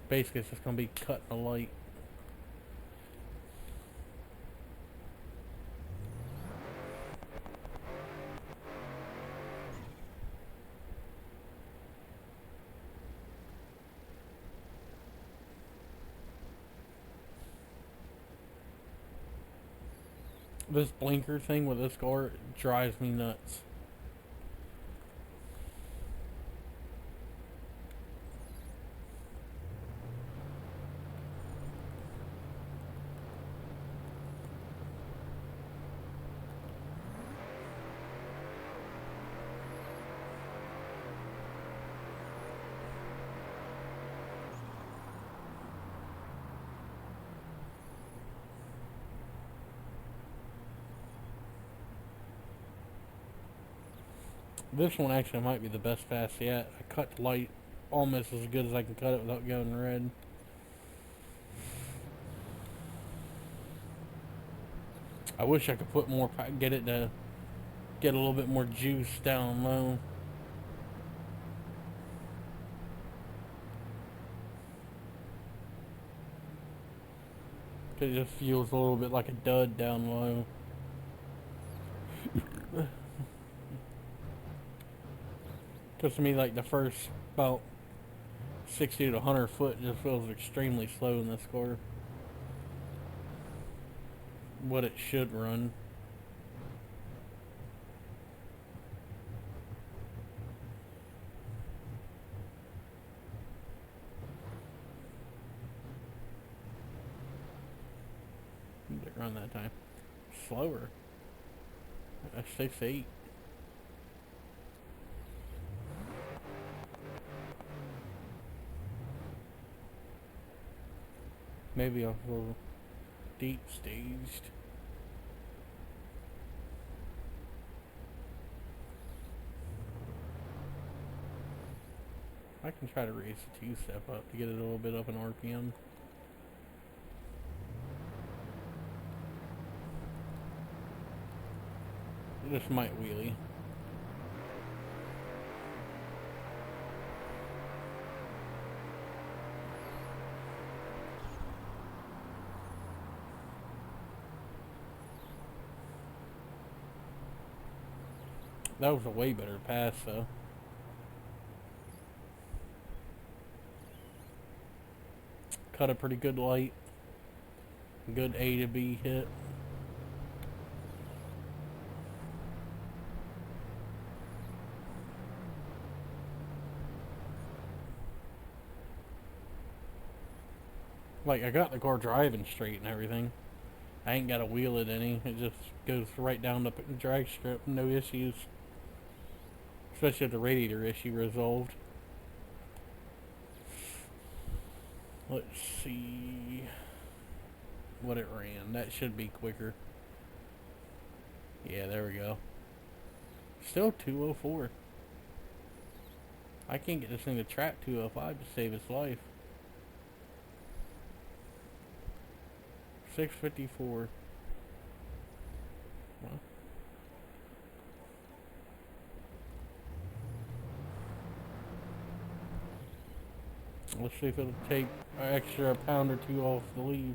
Basically, it's just going to be cutting the light. This blinker thing with this car drives me nuts. This one actually might be the best fast yet. I cut the light almost as good as I can cut it without going red. I wish I could put more, get it to get a little bit more juice down low. It just feels a little bit like a dud down low. Because to me, like the first about 60 to 100 foot just feels extremely slow in this car. What it should run. What did it run that time? Slower. A 6.8. Maybe a little deep staged. I can try to raise the two-step up to get it a little bit up in RPM. This might wheelie. That was a way better pass, though. Cut a pretty good light. Good A to B hit. Like, I got the car driving straight and everything. I ain't got to wheel it any. It just goes right down the drag strip. No issues. Especially if the radiator issue resolved. Let's see what it ran. That should be quicker. Yeah, there we go. Still 204. I can't get this thing to track 205 to save its life. 654. Well. Let's see if it'll take an extra pound or two off the leave.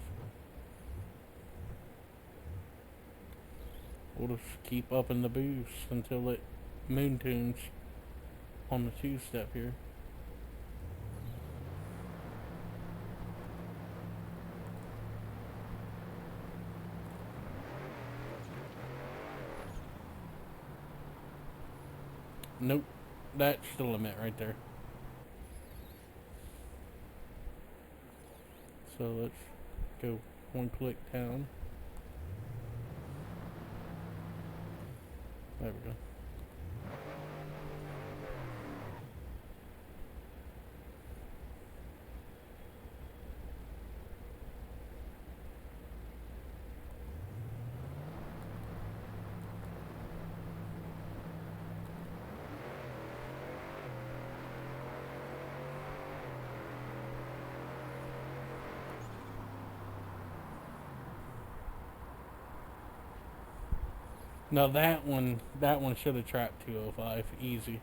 We'll just keep upping the boost until it moon tunes on the two-step here. Nope, that's the limit right there. So let's go one click down. There we go. Now that one should have trapped 205 easy.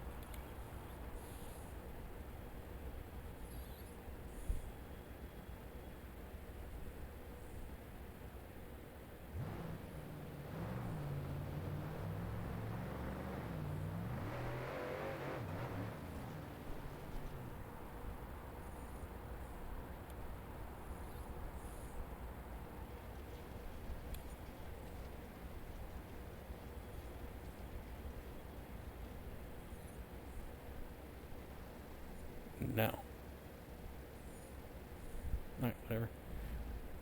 No. Alright, whatever.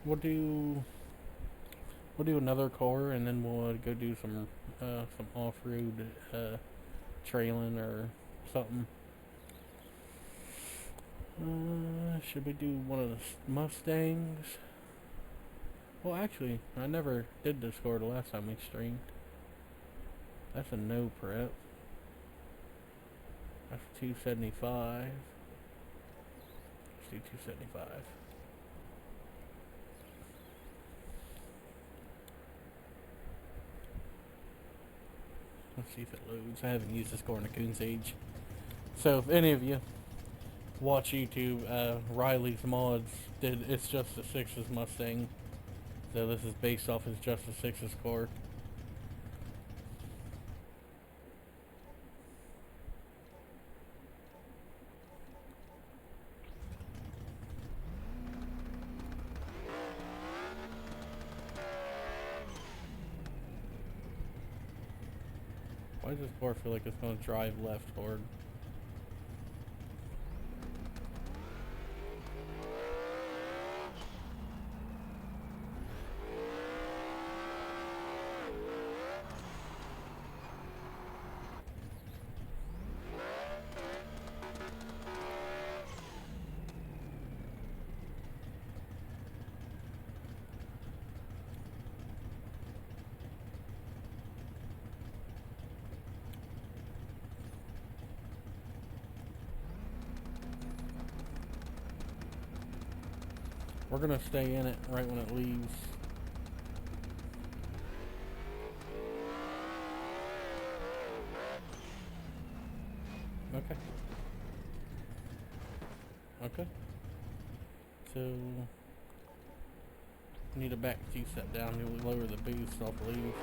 We'll do another car, and then we'll go do some off-road trailing or something. Should we do one of the Mustangs? Well, actually, I never did this car the last time we streamed. That's a no prep. That's 275. Let's do 275. Let's see if it loads. I haven't used this car in a Coon's age. So if any of you watch YouTube, Riley's Mods did It's Just the Six's Mustang. So this is based off his Just the Six's car. Why does this car feel like it's going to drive left hard? We're gonna stay in it right when it leaves. Okay. Okay. So need a back G-set down here. We lower the boost off the leave.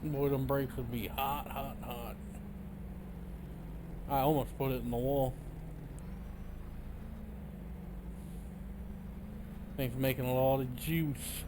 Boy, them brakes would be hot, hot, hot. I almost put it in the wall. Thanks for making a lot of juice.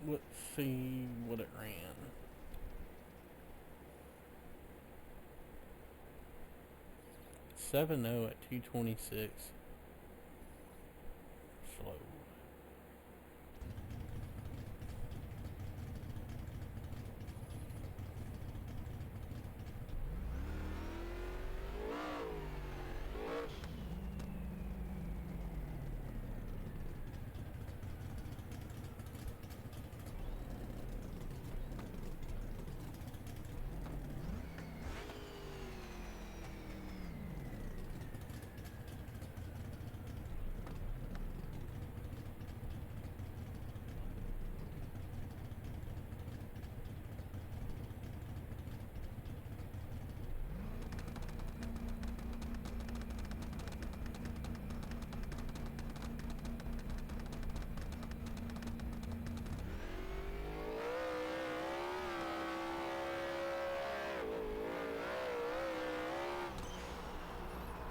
Let's see what it ran. Seven oh at 226. Slow.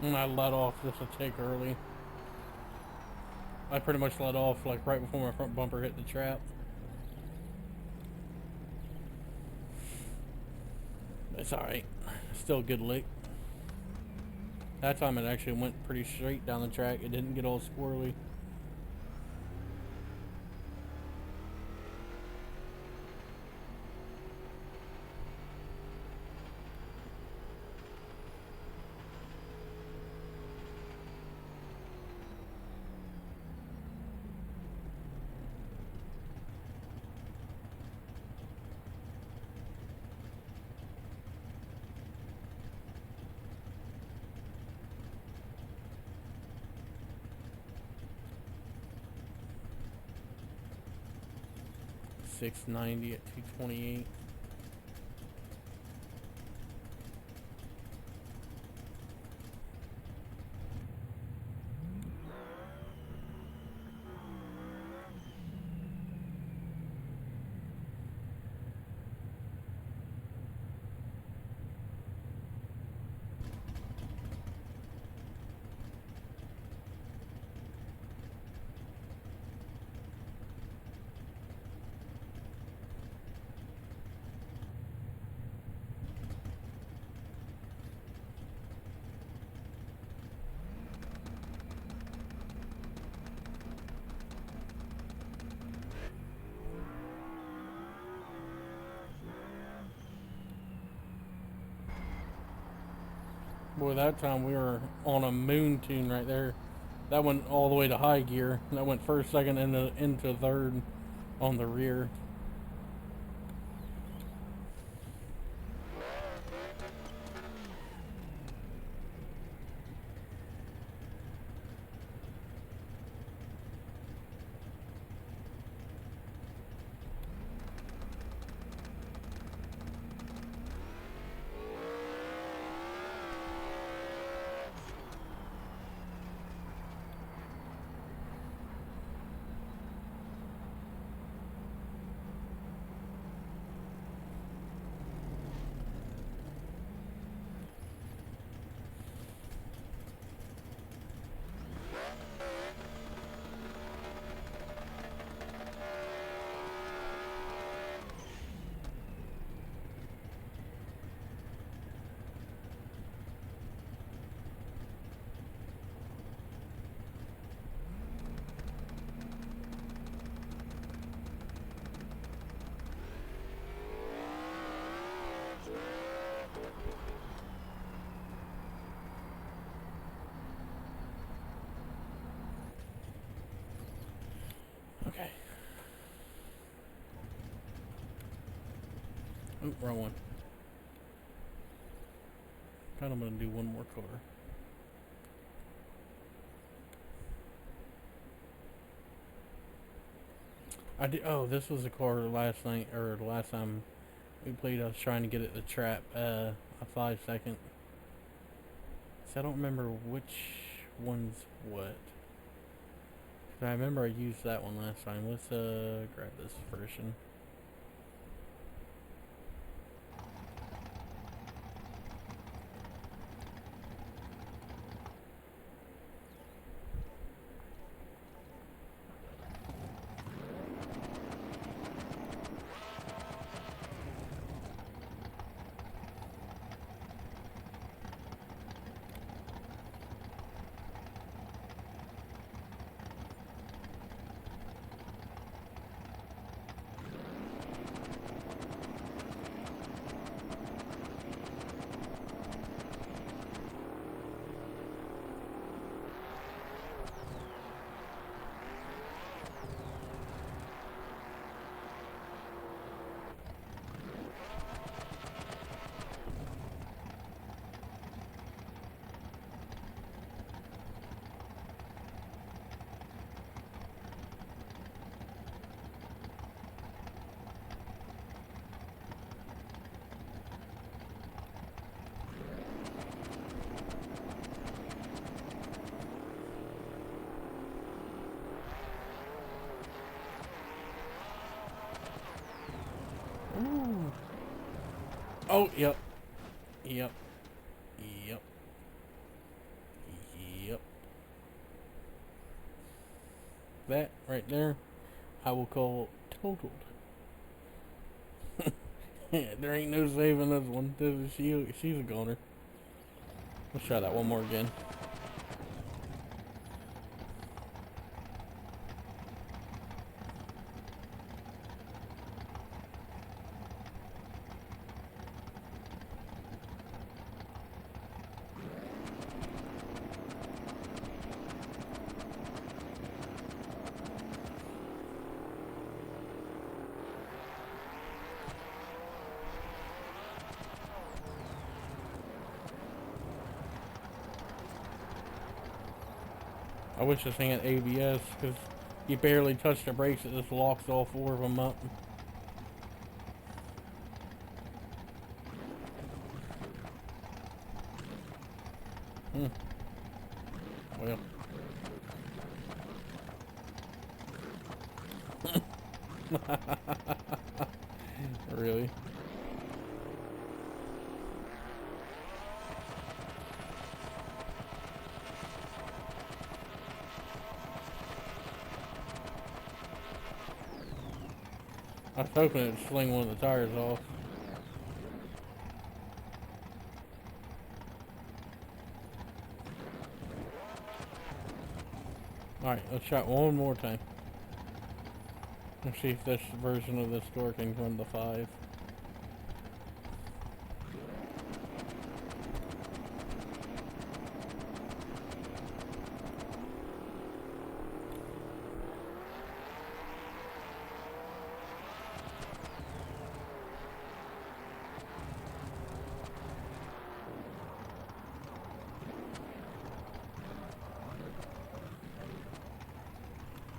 And I let off just a tick early. I pretty much let off like right before my front bumper hit the trap. It's alright. Still a good lick. That time it actually went pretty straight down the track. It didn't get all squirrely. .690 at 228. Boy, that time we were on a moon tune right there. That went all the way to high gear. That went first, second, into third on the rear. Okay. Oop, wrong one. I'm gonna do one more car. I did. Oh, this was a car last night or the last time we played. I was trying to get it to trap a 5 second. So I don't remember which one's what. I remember I used that one last time. Let's grab this version. Ooh. Oh, yep. Yep. Yep. That right there, I will call totaled. There ain't no saving this one. She's a goner. Let's try that one more again. I wish this thing had ABS, because you barely touch the brakes, it just locks all four of them up. Well. Really? I was hoping it would sling one of the tires off. Alright, let's try it one more time. Let's see if this version of this door can run the 5.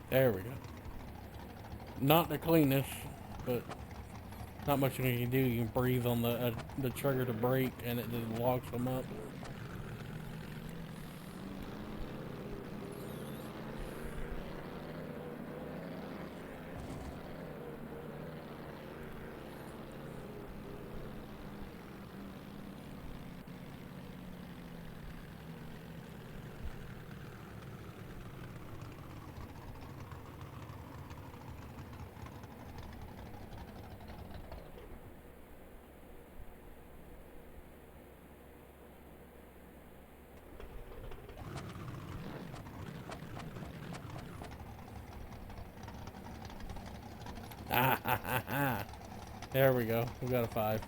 There we go. Not the cleanest, but not much you can do. You can breathe on the trigger to brake, and it just locks them up. Ah, ha, ha, ha. There we go. We got a 5.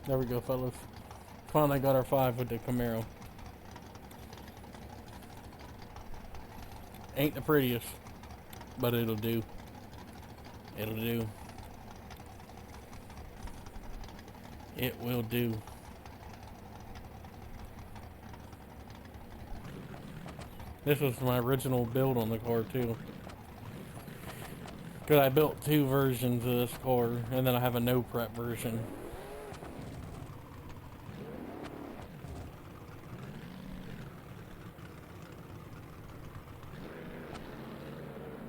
There we go, fellas. Finally got our 5 with the Camaro. Ain't the prettiest, but it'll do. It'll do. It will do. This was my original build on the car too. Cause I built 2 versions of this car, and then I have a no prep version.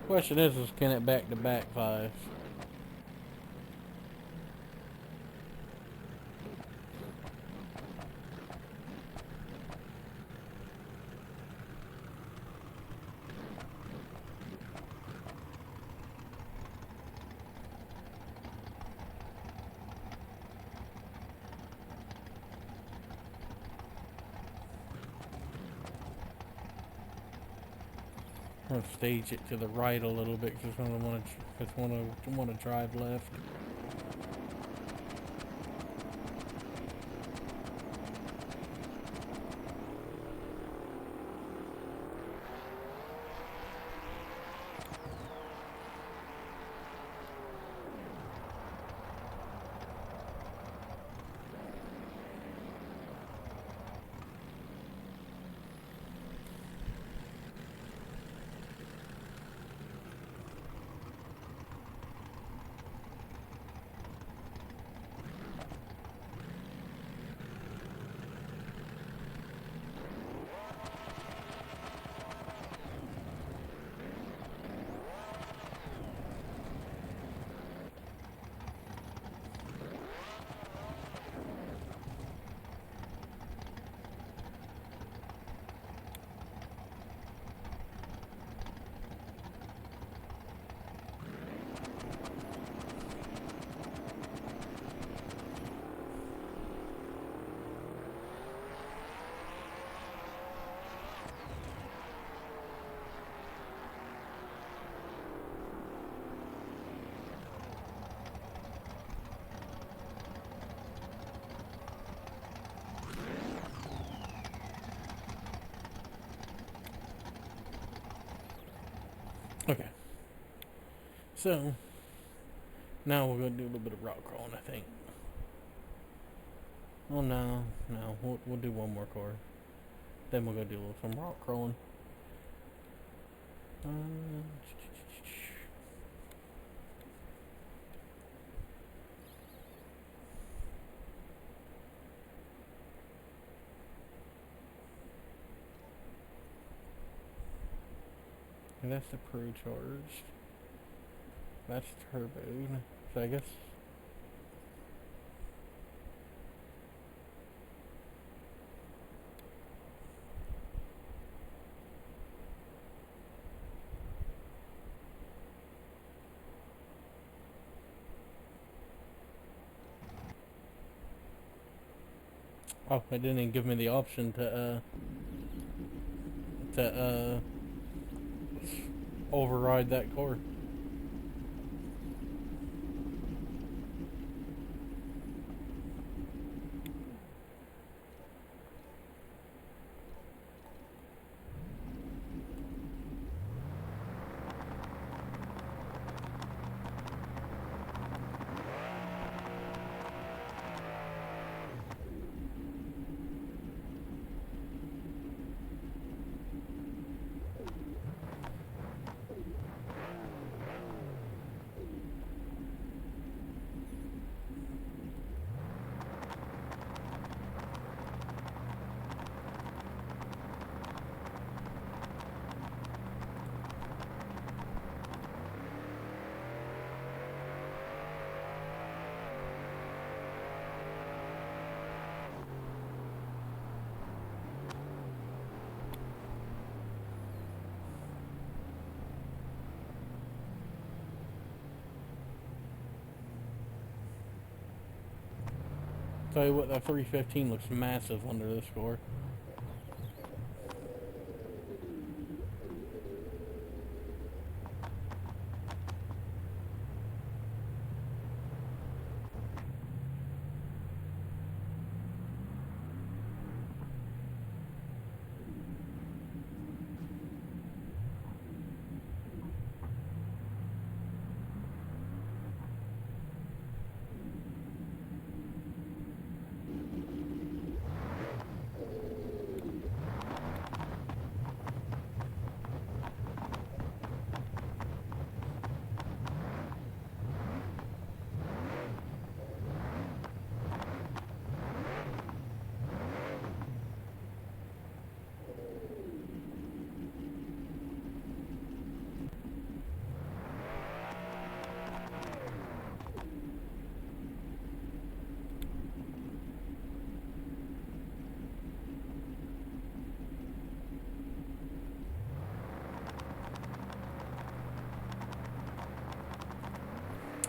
Question is can it back to back 5s? I'm gonna stage it to the right a little bit because I want to drive left. Okay. So, now we're going to do a little bit of rock crawling, I think. Oh, no. No. We'll do one more car. Then we're going to do some rock crawling. And that's the Pro Charged. That's turboed. So I guess. Oh, it didn't even give me the option to override that car. Tell you what, that 315 looks massive under this score.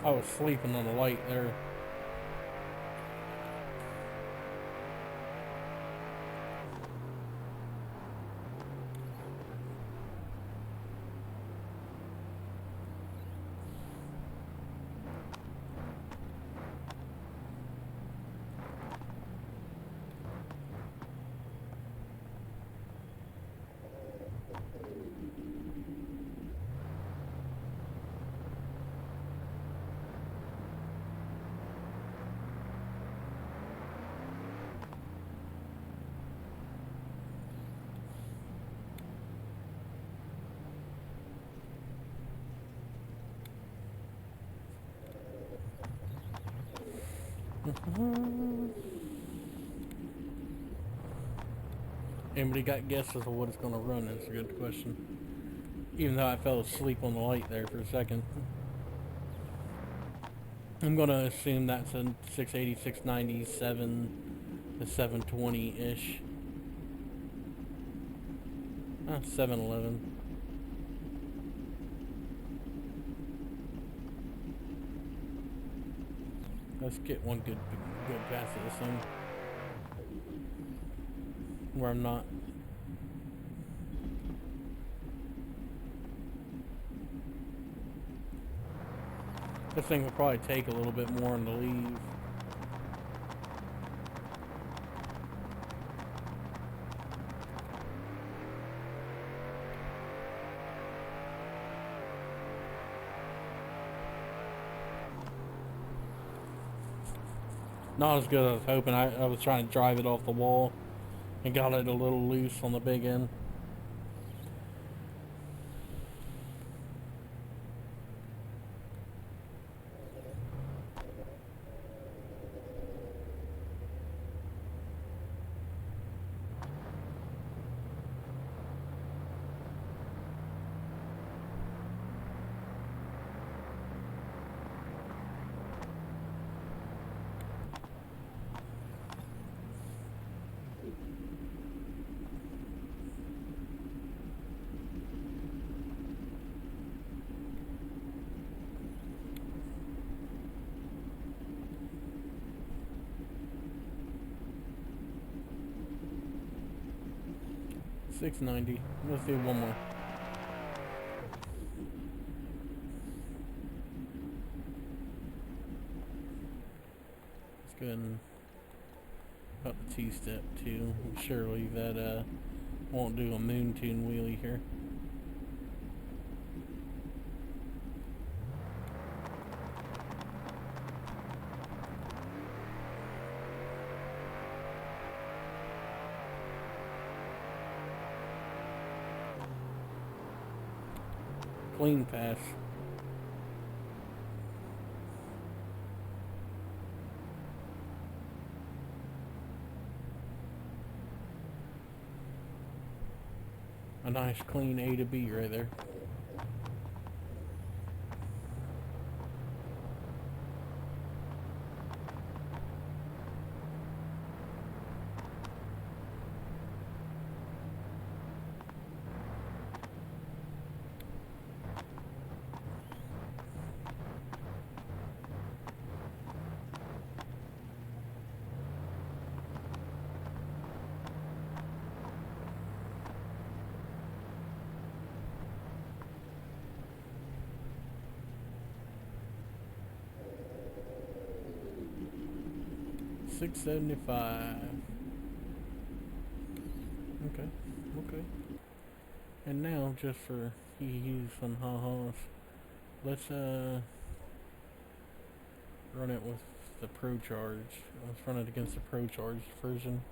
I was sleeping on the light there. Anybody got guesses of what it's going to run? That's a good question. Even though I fell asleep on the light there for a second. I'm going to assume that's a 680, 690, 7 to 720-ish. 711. Let's get one good pass of this thing. Where I'm not. This thing will probably take a little bit more on the leave. Not as good as I was hoping. I was trying to drive it off the wall and got it a little loose on the big end. $6.90. Let's do one more. Let's go ahead and up the T-step too. Surely that won't do a moon tune wheelie here. Clean pass. A nice clean A to B right there. $6.75. Okay. And now, just for hee-hees and ha-has, let's run it with the Pro Charge. Let's run it against the Pro Charge version.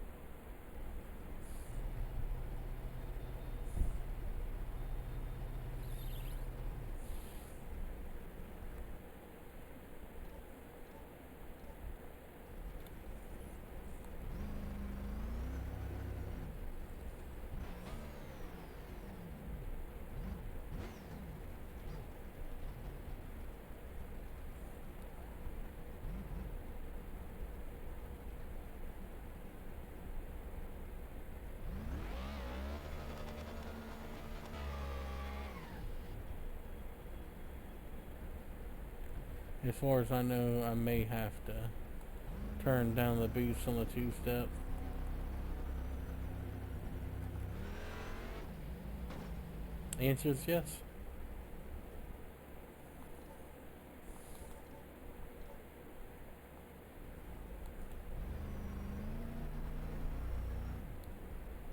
As far as I know, I may have to turn down the boost on the two-step. The answer is yes.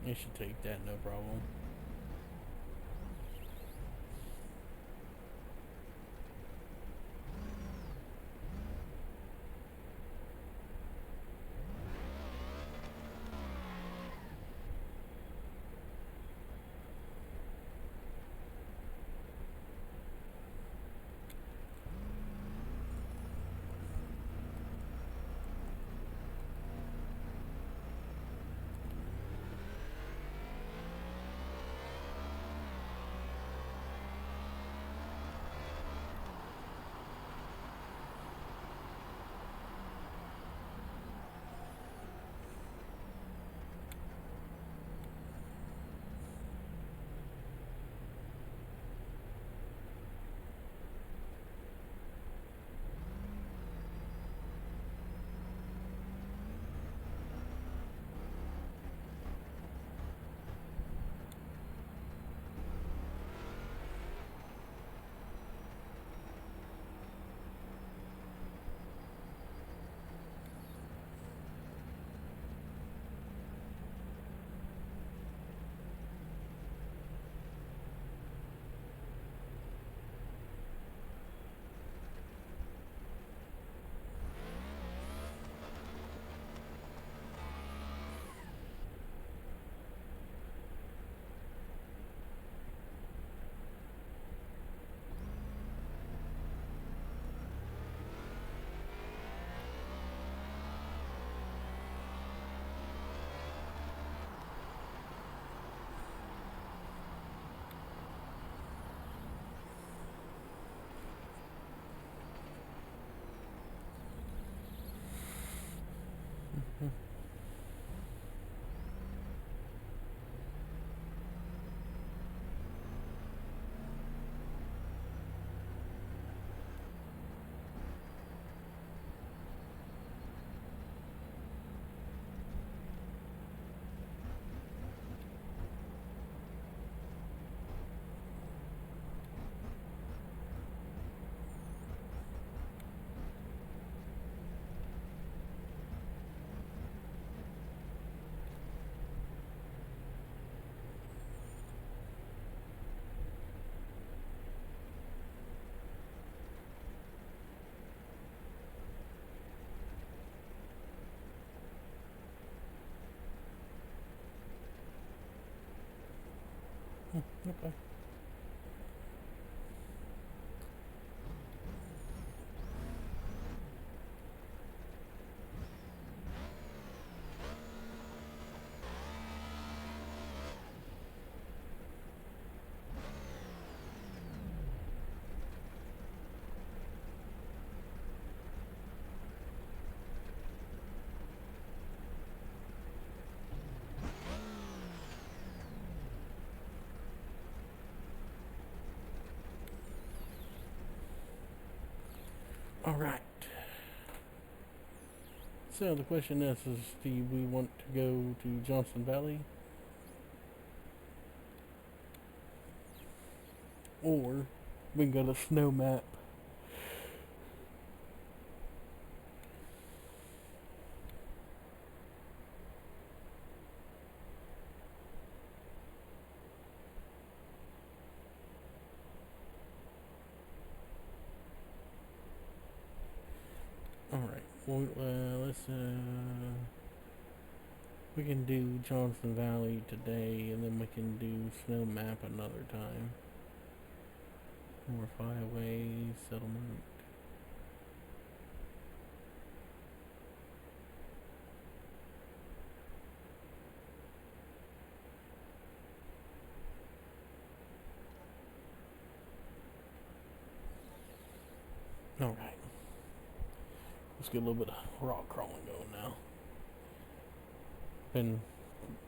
You should take that, no problem. Hmm. Okay. All right. So the question is do we want to go to Johnson Valley or we can go to Snow Map? All right. Well, let's we can do Johnson Valley today, and then we can do Snow Map another time. More Fireway settlement. All right. Let's get a little bit of rock crawling going now. Been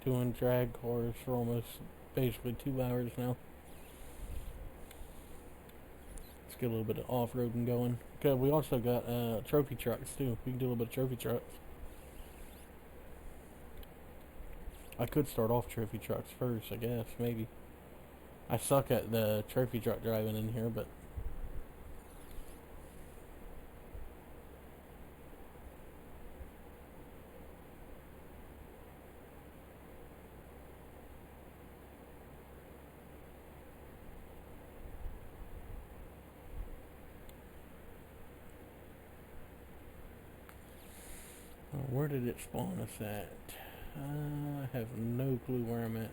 doing drag cars for almost basically 2 hours now. Let's get a little bit of off-roading going. Okay, we also got trophy trucks too. We can do a little bit of trophy trucks. I could start off trophy trucks first, I guess, maybe. I suck at the trophy truck driving in here, but where did it spawn us at? I have no clue where I'm at.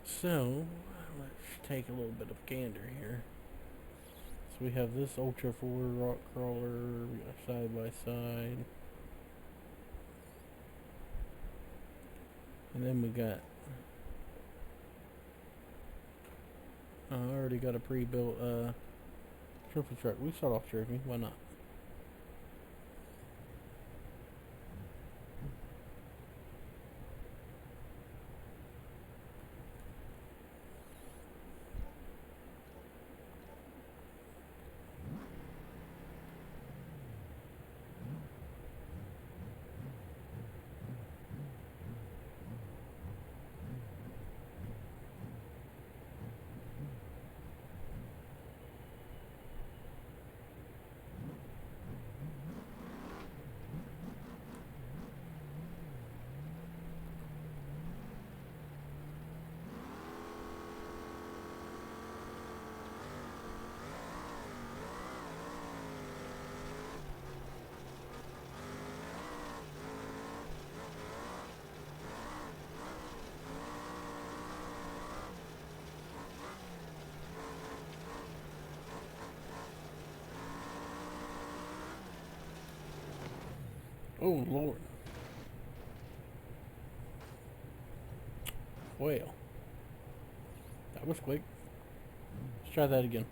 So, let's take a little bit of gander here. So we have this Ultra 4 rock crawler, we got side by side. And then we got, I already got a pre-built trophy truck. We start off trophy, why not? Oh Lord. Well, that was quick. Let's try that again.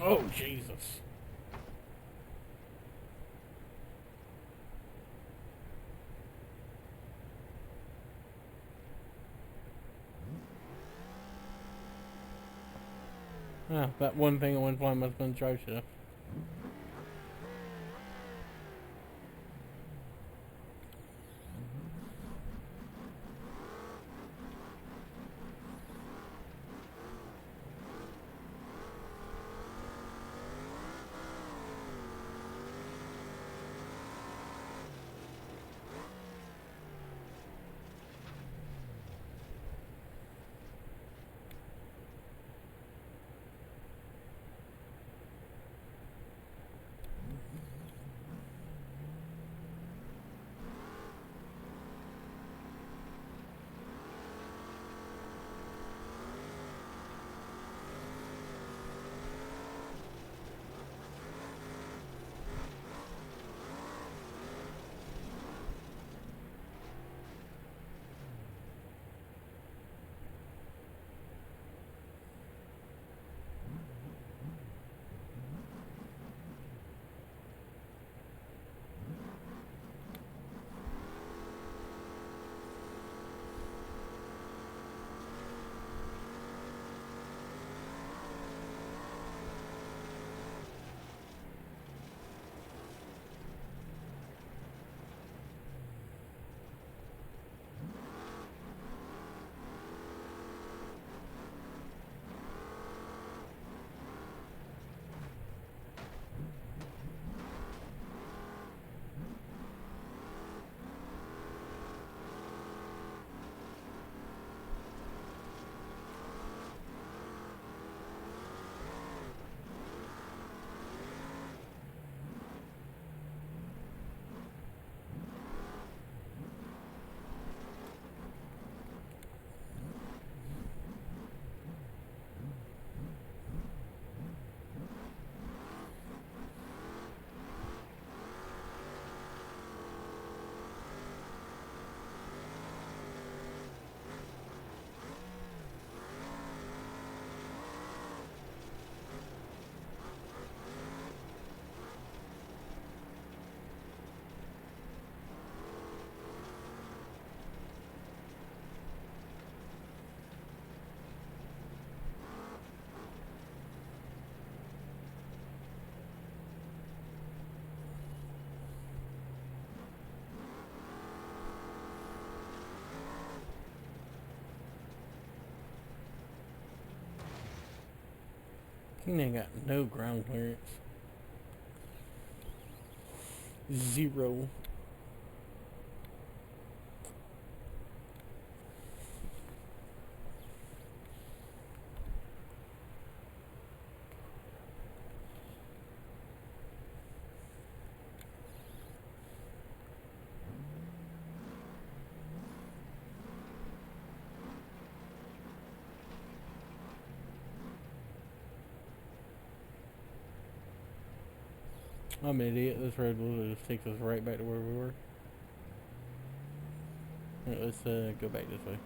Oh, Jesus. Ah, that one thing at one point must have been drive shaft. He ain't got no ground clearance. Zero. I'm an idiot. This road will just takes us right back to where we were. Alright, let's go back this way.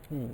Hmm.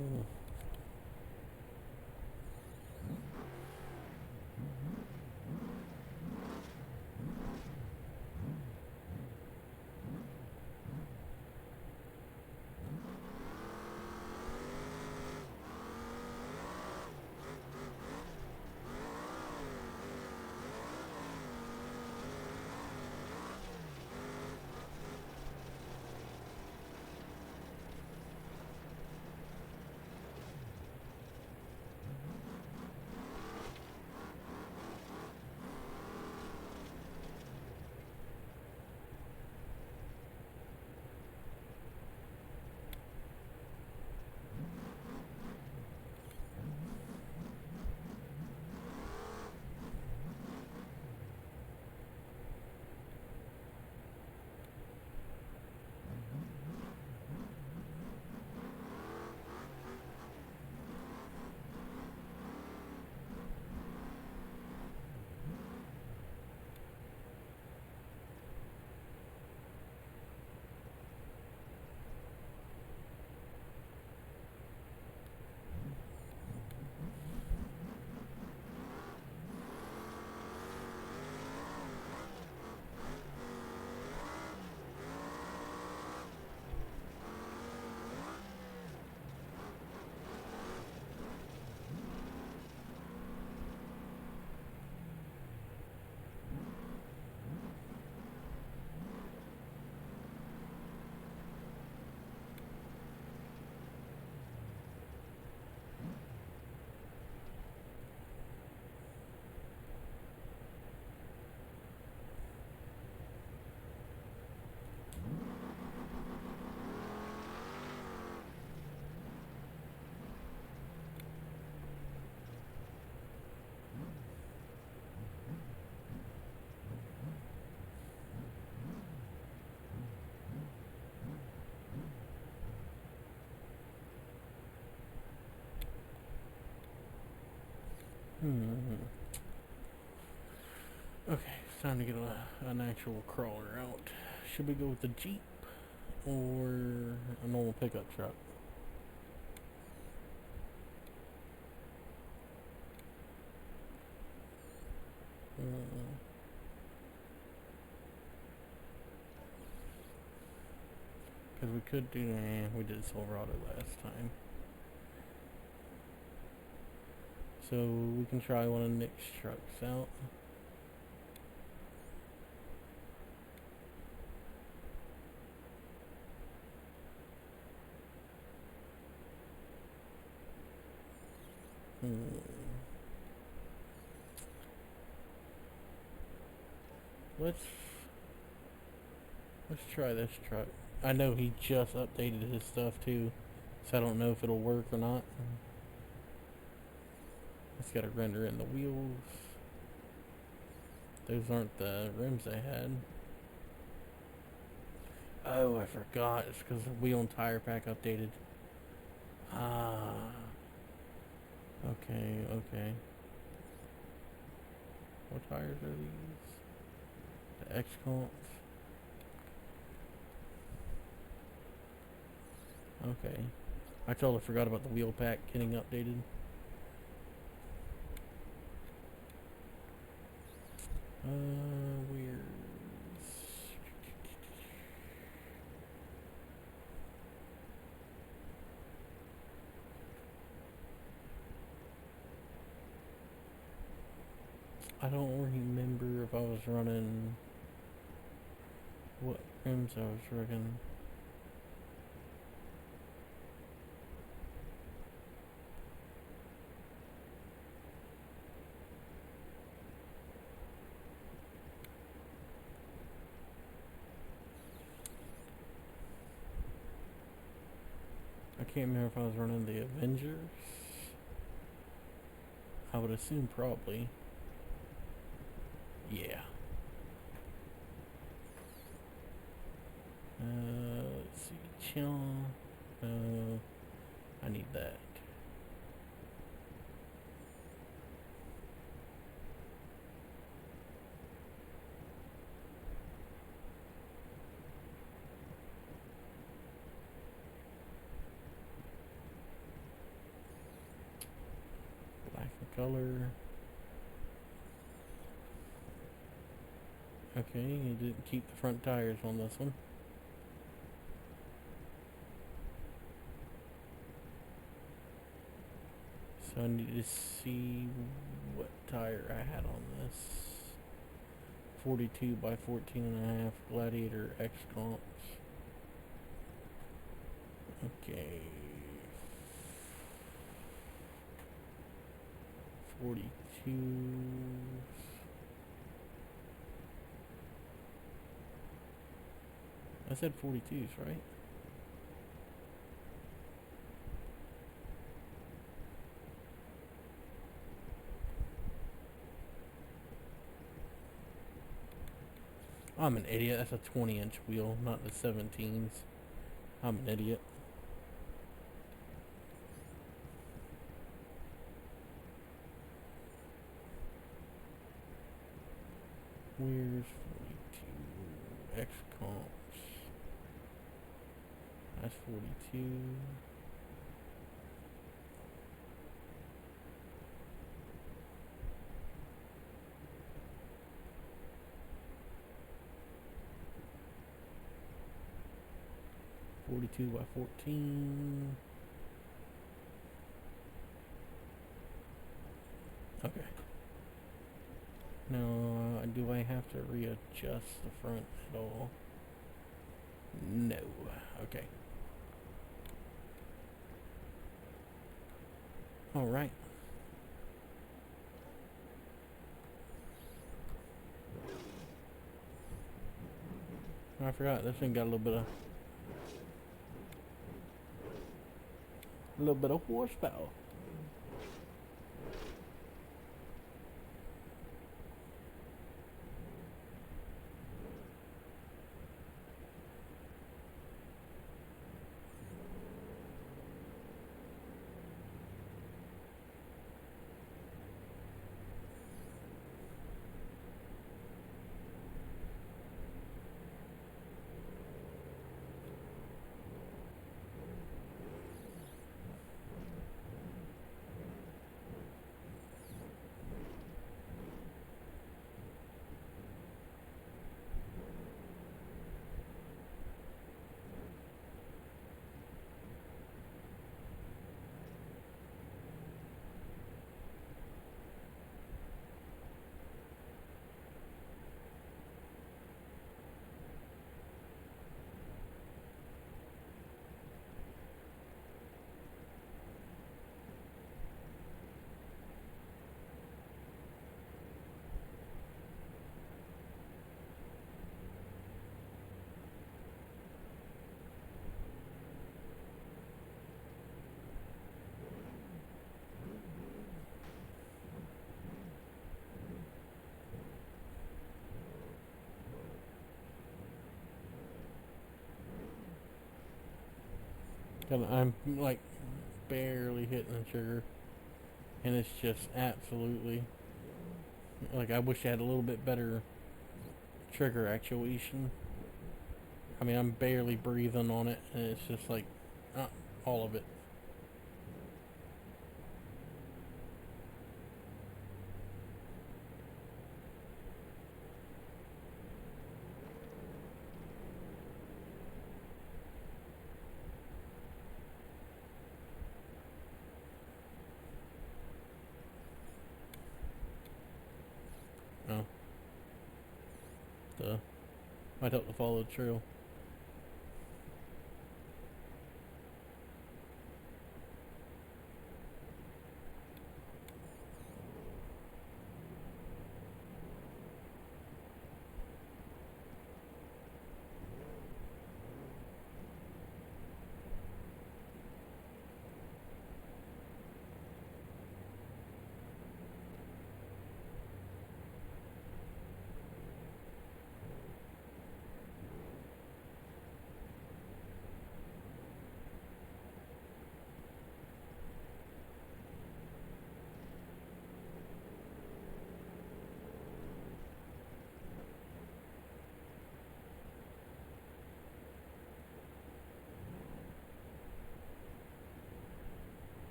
Hmm. Okay, it's time to get an actual crawler out. Should we go with the Jeep or a normal pickup truck? Because we could do. We did Silverado last time. So we can try one of Nick's trucks out. Hmm. Let's try this truck. I know he just updated his stuff too, so I don't know if it'll work or not. It's got to render in the wheels. Those aren't the rims I had. Oh, I forgot. It's because the wheel and tire pack updated. Ah. Okay, okay. What tires are these? The X-Comps. Okay. I totally forgot about the wheel pack getting updated. Where's... I don't remember if I was running... what rims I was running. I can't remember if I was running the Avengers. I would assume probably. Yeah. Let's see. Chill. I need that. different color. Okay, you didn't keep the front tires on this one. So I need to see what tire I had on this. 42 by 14.5 Gladiator X comps. Okay. 42. I said 42s, right? I'm an idiot. That's a 20-inch wheel, not the 17s. I'm an idiot. Where's 42? X comps. That's 42. .42 by 14. Okay. Now, do I have to readjust the front at all? No. Okay. All right. I forgot this thing got a little bit of horsepower. I'm like barely hitting the trigger, and it's just absolutely like I wish I had a little bit better trigger actuation. I mean, I'm barely breathing on it, and it's just like all of it. Oh, might help to follow the trail.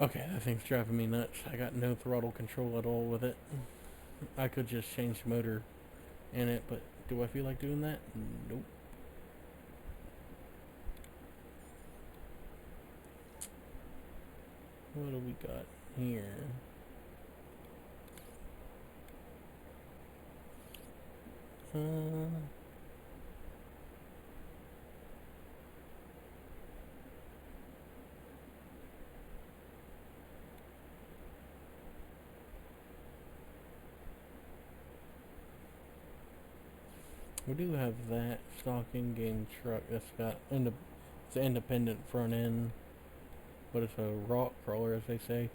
Okay, that thing's driving me nuts. I got no throttle control at all with it. I could just change the motor in it, but do I feel like doing that? Nope. What do we got here? We do have that stock in-game truck that's got it's an independent front end, but it's a rock crawler, as they say.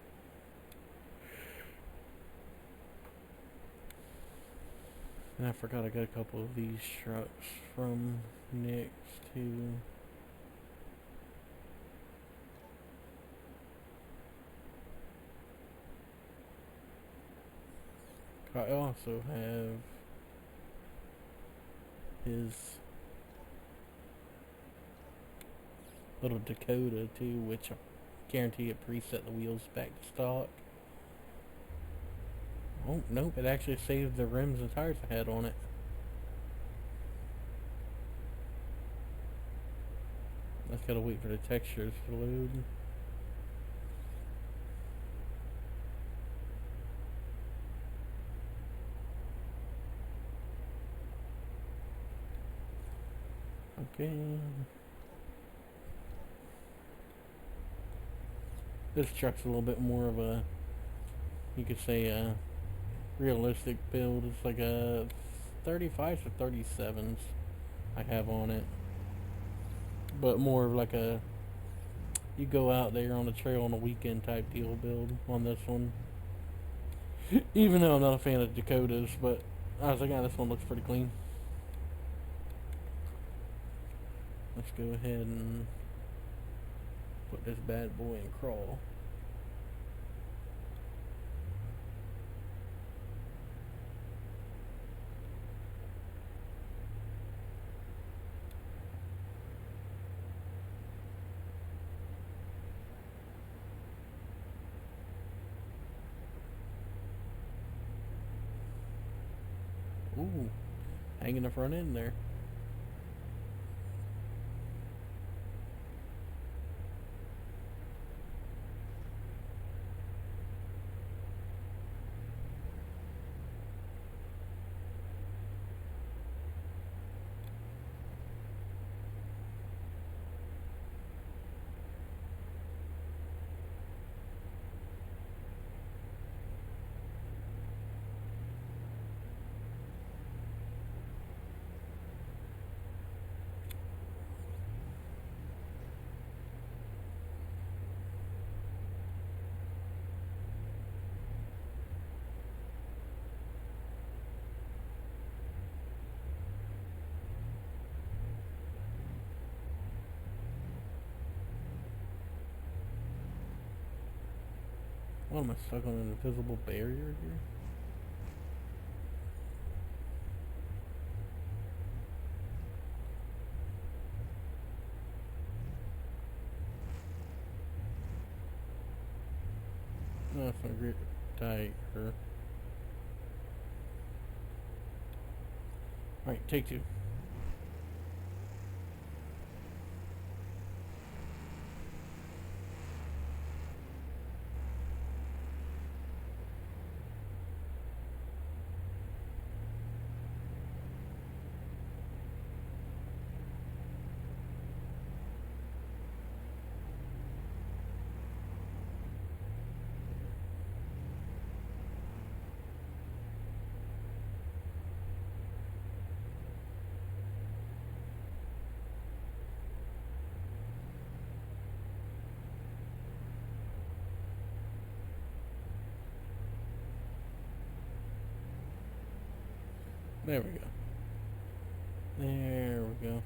And I forgot I got a couple of these trucks from Nick's too. I also have his little Dakota too, which I guarantee it preset the wheels back to stock. Oh, nope, it actually saved the rims and tires I had on it. I just gotta wait for the textures to load. Okay. This truck's a little bit more of a, you could say, a realistic build. It's like a 35s or 37s I have on it. But more of like a, you go out there on the trail on a weekend type deal build on this one. Even though I'm not a fan of Dakotas, but I was like, ah, this one looks pretty clean. Let's go ahead and put this bad boy in crawl. Ooh, hanging the front end there. What, am I stuck on an invisible barrier here? No, it's not grip tight. Alright, take two. There we go. There we go.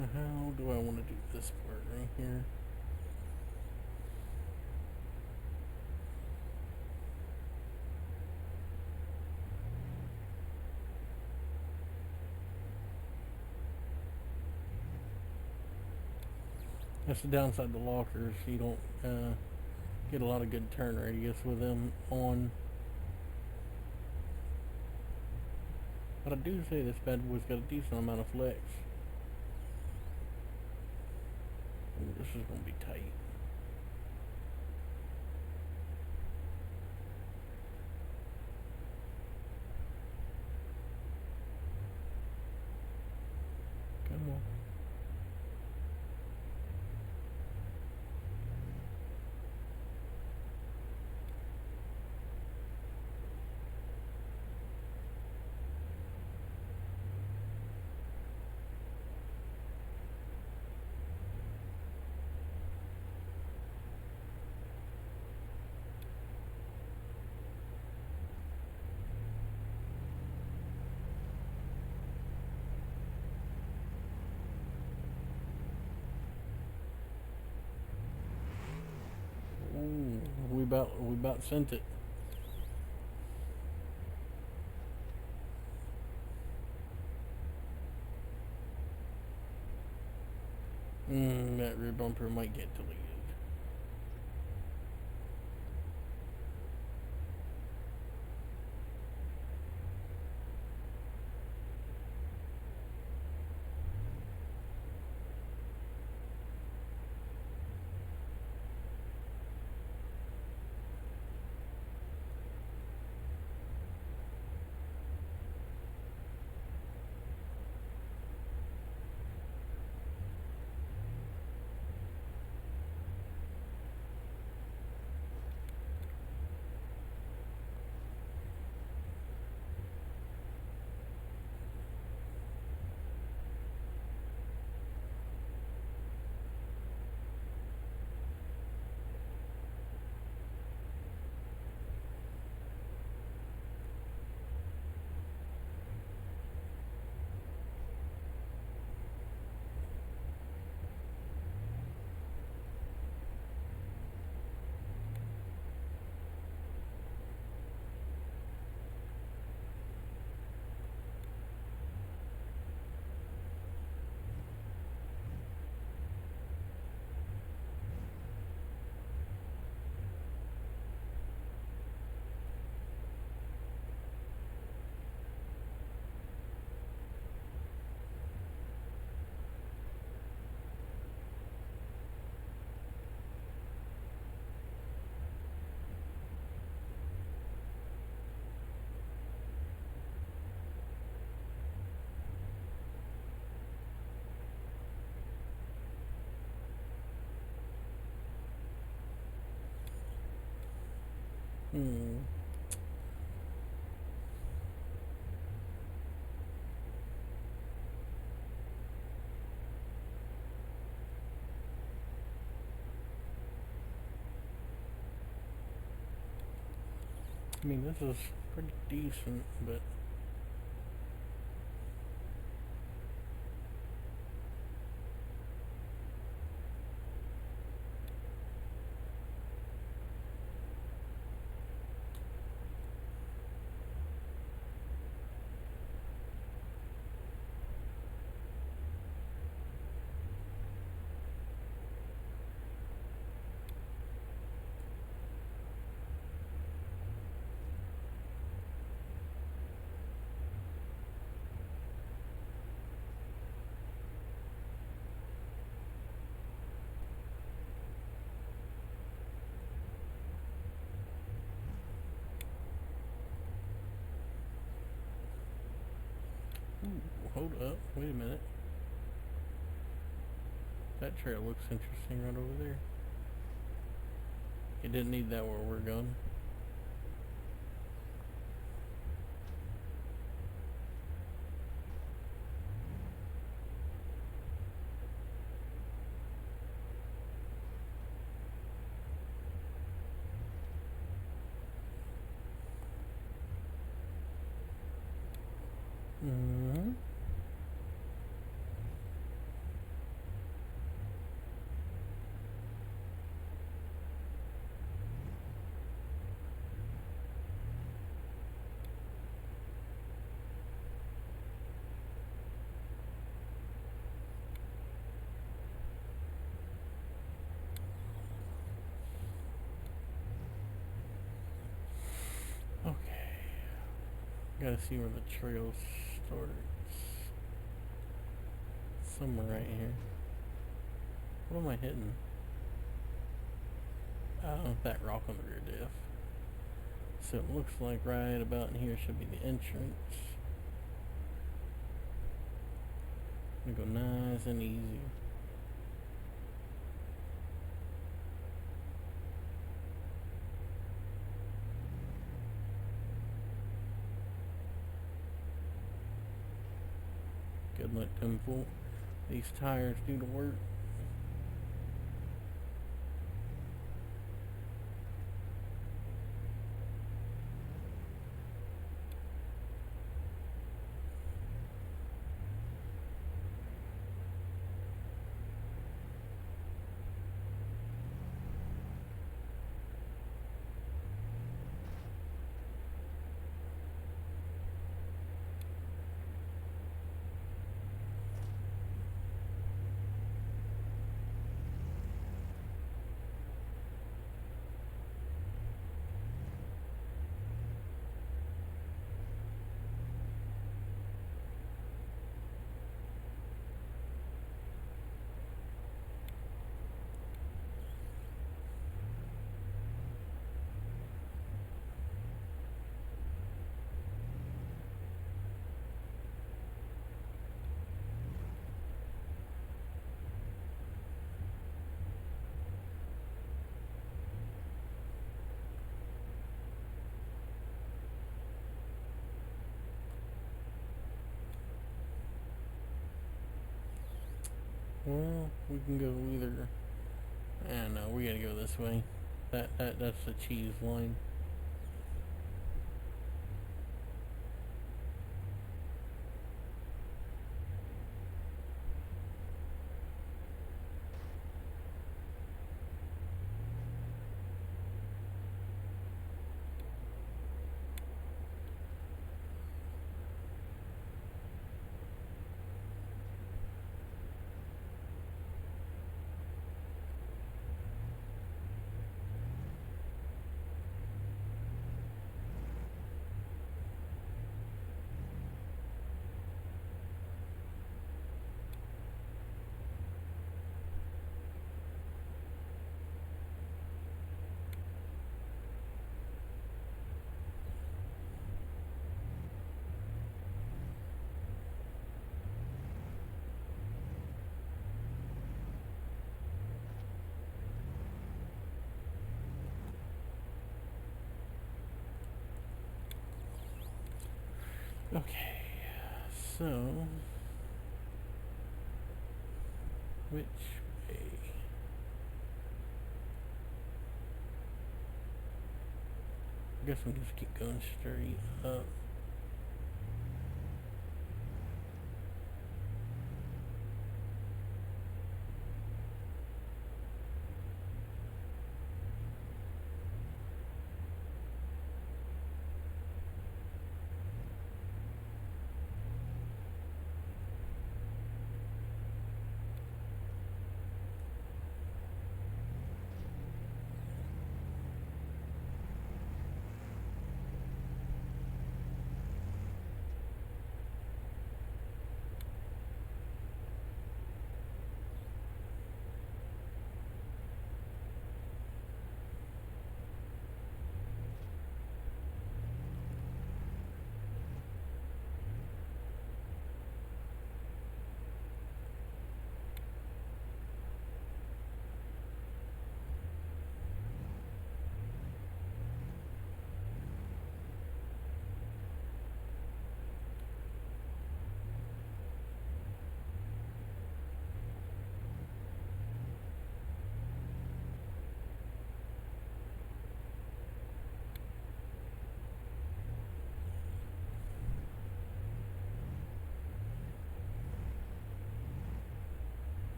How do I want to do this part right here? That's the downside of the lockers. You don't get a lot of good turn radius with them on. But I do say this bad boy's got a decent amount of flex. Ooh, this is gonna be tight. Come on. Ooh, we about sent it. That rear bumper might get deleted. Hmm. I mean, this is pretty decent, but ooh, hold up, wait a minute. That trail looks interesting right over there. It didn't need that where we're going. Mm-hmm. Gotta see where the trail starts. Somewhere right here. What am I hitting? Oh, that rock on the rear diff. So it looks like right about in here should be the entrance. I'm gonna go nice and easy. Good luck, Temple. These tires do the work. Well, we can go either. I don't know. We gotta go this way. That's the cheese line. Okay, so which way? I guess we'll just keep going straight up.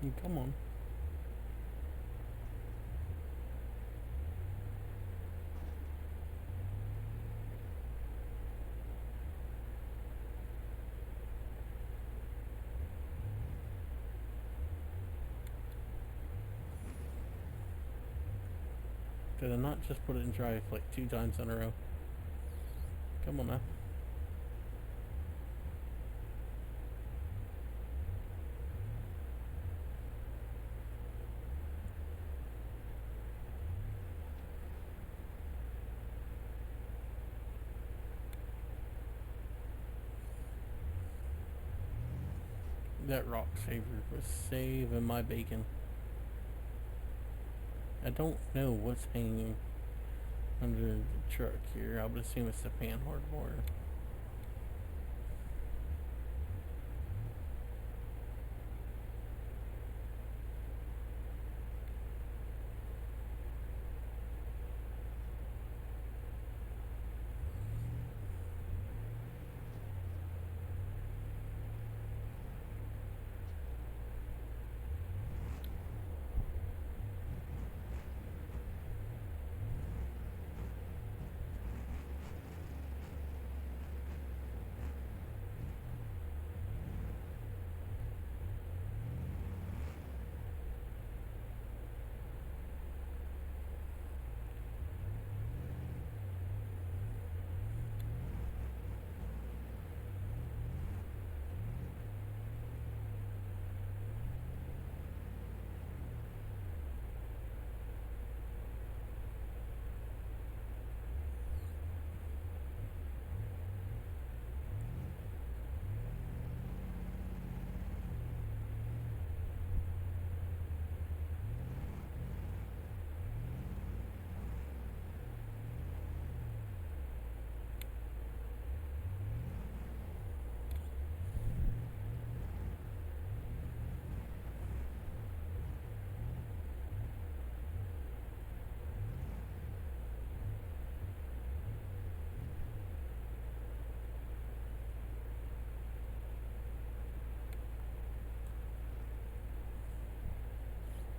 Come on. Did I not just put it in drive like 2 times in a row? Come on now. That rock saver was saving my bacon. I don't know what's hanging under the truck here. I would assume it's the pan hardware.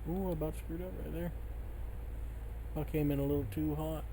Ooh, I about screwed up right there. I came in a little too hot.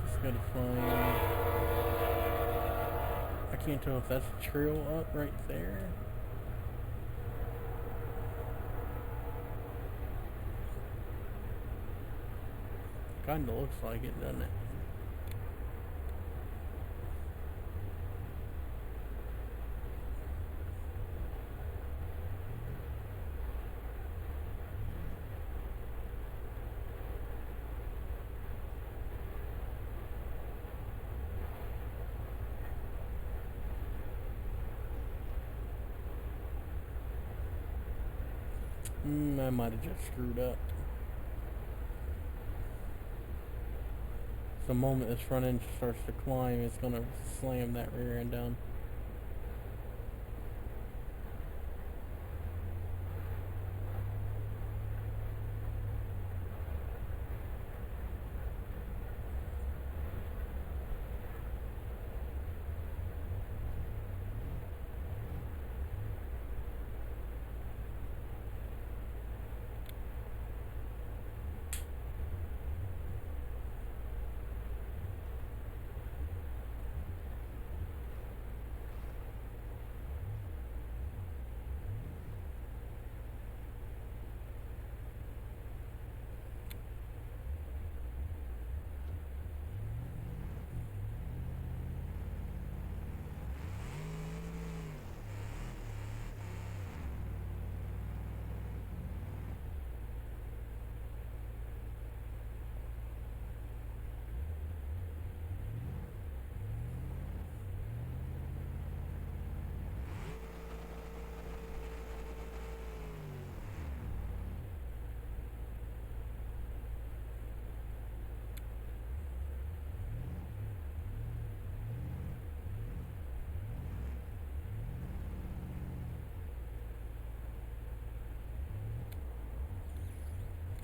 Just gotta find. I can't tell if that's a trail up right there. Kinda looks like it, doesn't it? I might have just screwed up. The moment this front end starts to climb, it's gonna slam that rear end down.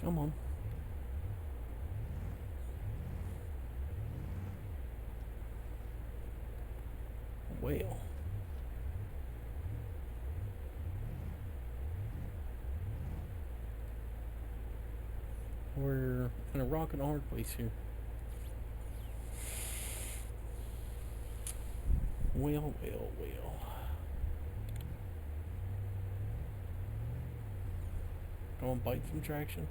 Come on. Well. We're in a rock and a hard place here. Well, well, well. Gonna bite some traction.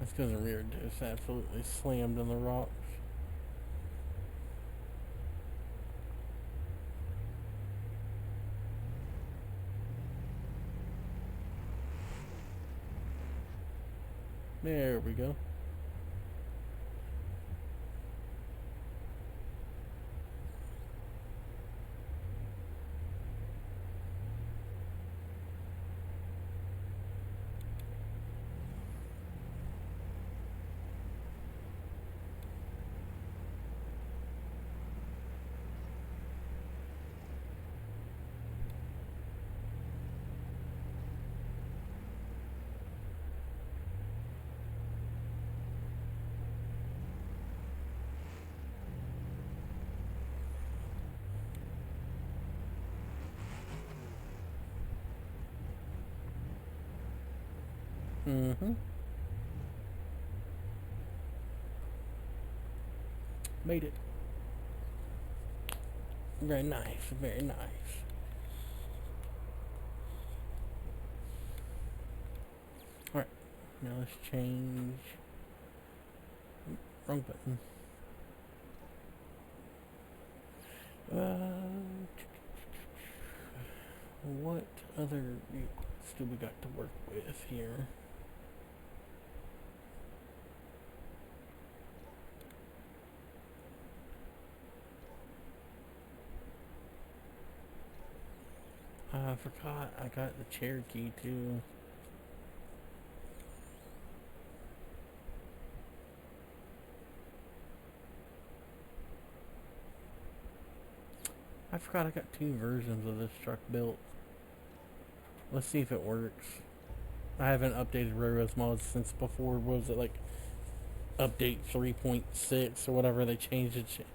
That's because the rear just absolutely slammed in the rocks. There we go. Mm-hmm. Made it. Very nice, very nice. Alright, now let's change. Wrong button. What other vehicles do we got to work with here? I forgot I got the Cherokee too. I forgot I got two versions of this truck built. Let's see if it works. I haven't updated Railroads mods since before. Was it like update 3.6 or whatever? They changed it.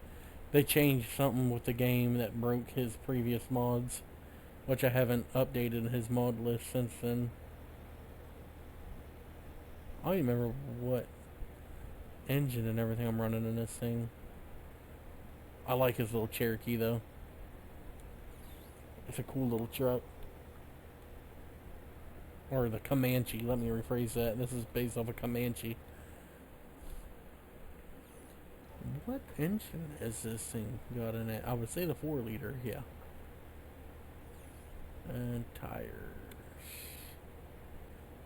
They changed something with the game that broke his previous mods, which I haven't updated his mod list since then. I don't even remember what engine and everything I'm running in this thing. I like his little Cherokee though. It's a cool little truck. Or the Comanche, let me rephrase that. This is based off a Comanche. What engine is this thing got in it? I would say the 4-liter, yeah. And tires.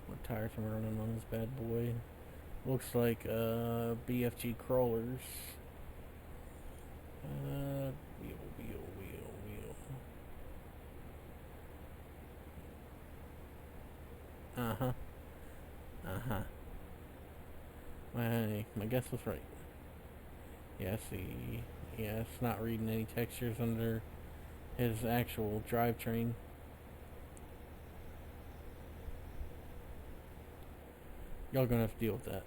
What tires am I running on this bad boy? Looks like BFG crawlers. Wheel. My guess was right. Yeah, see. Yeah, it's not reading any textures under his actual drivetrain. Y'all gonna have to deal with that.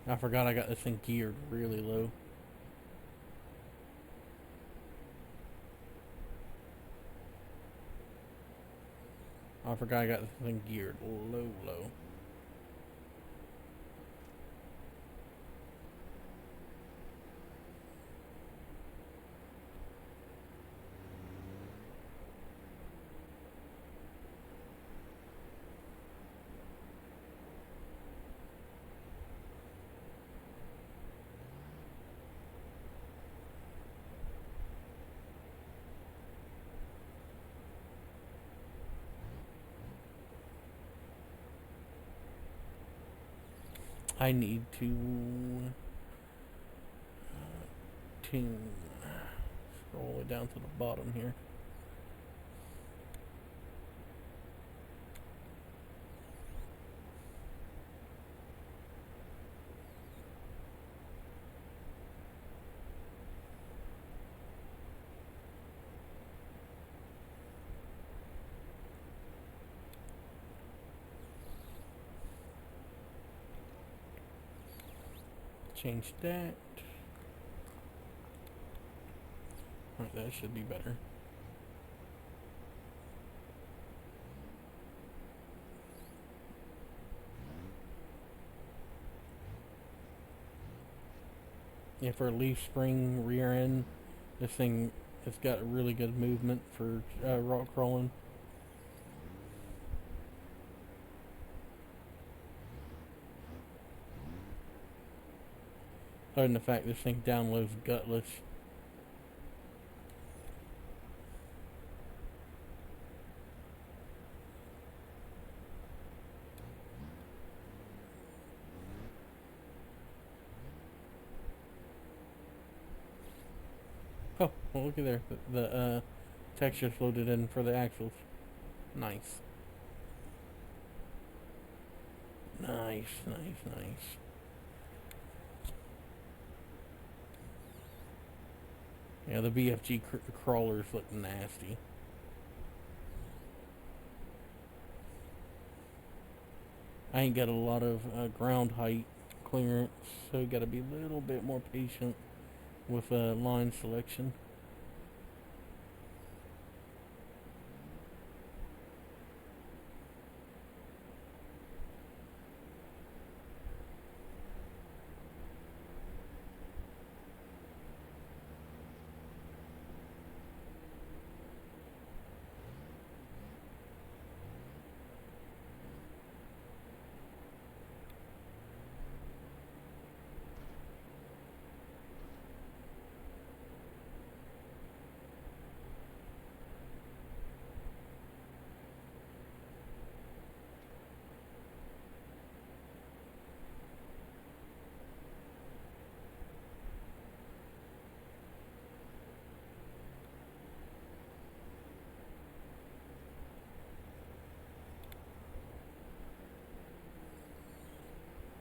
I forgot I got this thing geared really low. I forgot I got this thing geared low. I need to tune. Scroll all the way down to the bottom here. Change that. Alright, that should be better. Yeah, for a leaf spring rear end, this thing has got really good movement for rock crawling. Other than the fact this thing downloads gutless. Oh, well, look at there. The texture's loaded in for the axles. Nice. Nice. Yeah, the BFG crawlers look nasty. I ain't got a lot of ground height clearance, so you gotta be a little bit more patient with line selection.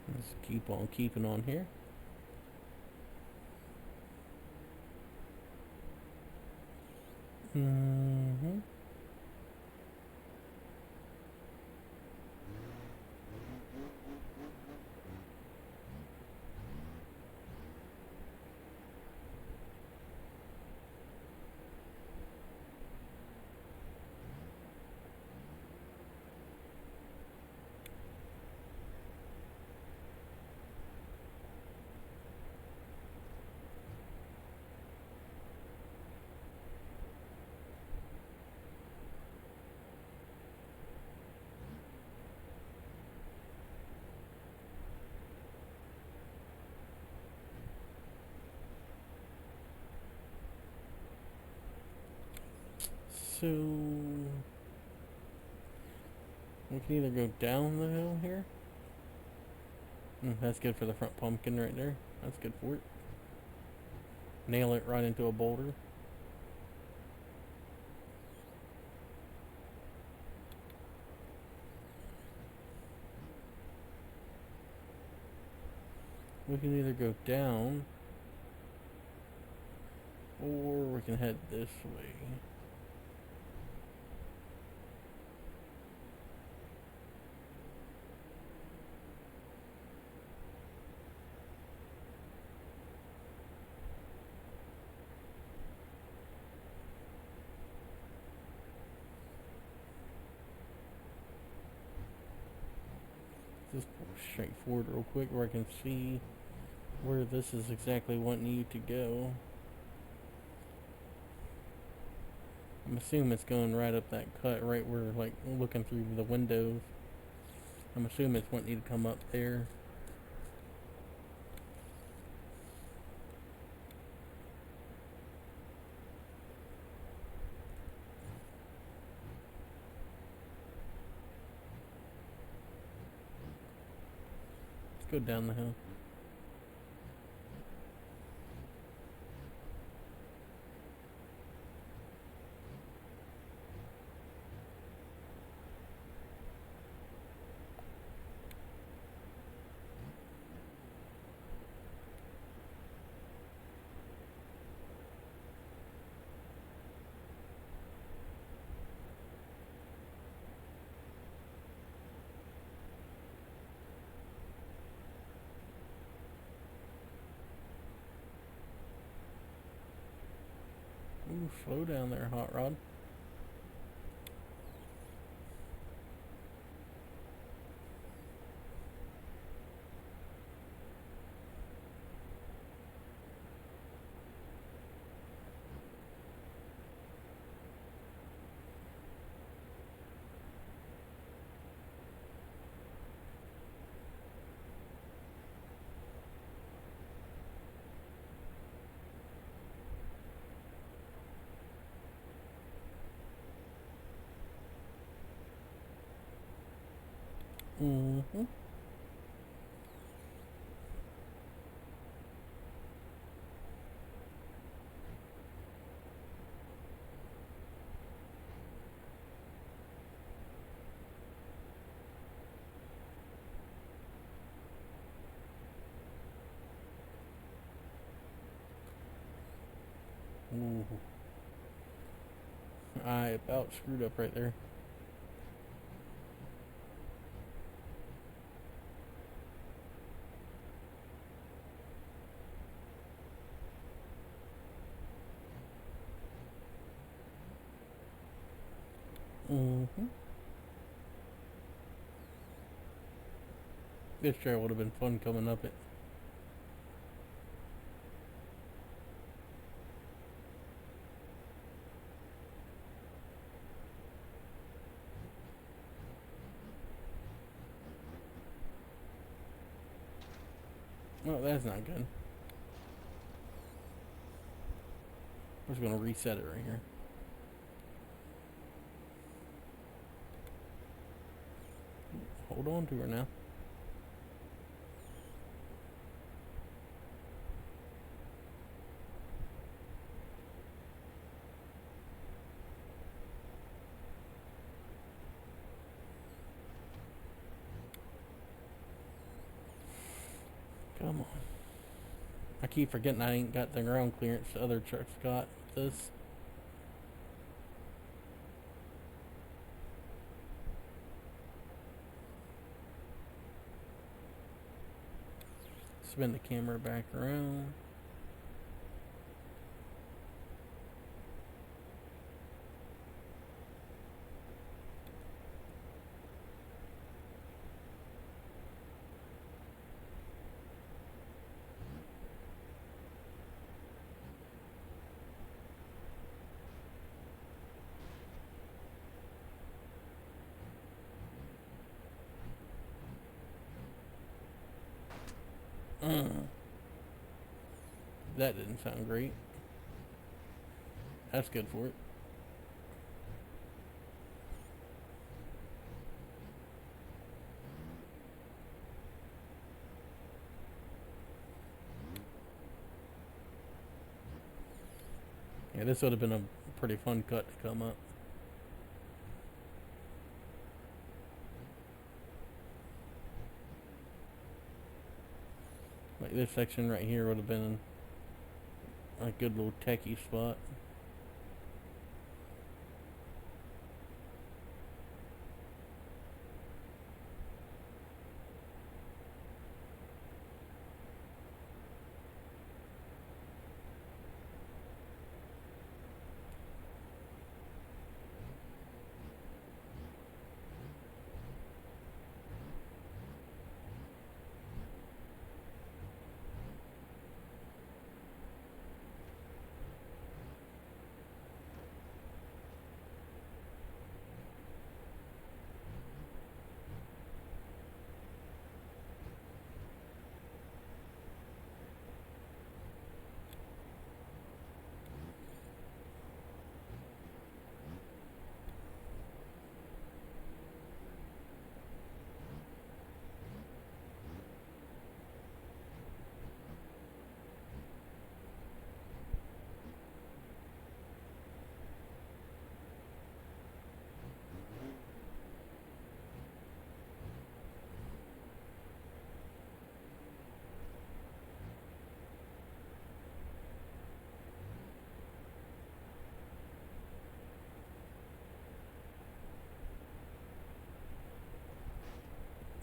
Let's keep on keeping on here. Mm-hmm. So we can either go down the hill here. That's good for the front pumpkin right there. That's good for it. Nail it right into a boulder. We can either go down, or we can head this way. Just straight forward real quick where I can see where this is exactly wanting you to go. I'm assuming it's going right up that cut right where, like, looking through the windows. I'm assuming it's wanting you to come up there. go down the hill. Ooh, slow down there, Hot Rod. Mm-hmm. Ooh. I about screwed up right there. Mm-hmm. This trail would have been fun coming up it. Oh, that's not good. I'm just gonna reset it right here. Hold on to her now. Come on. I keep forgetting I ain't got the ground clearance the other trucks got. This. Spin the camera back around. That didn't sound great. That's good for it. Yeah, this would have been a pretty fun cut to come up. Like this section right here would have been a good little techie spot.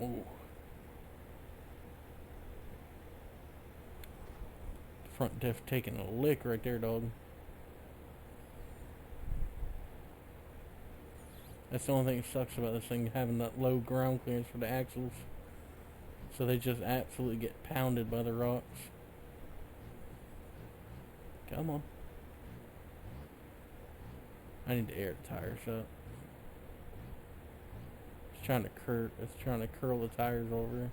Ooh. Front diff taking a lick right there, dog. That's the only thing that sucks about this thing, having that low ground clearance for the axles. So they just absolutely get pounded by the rocks. Come on. I need to air the tires up. It's trying to curl the tires over.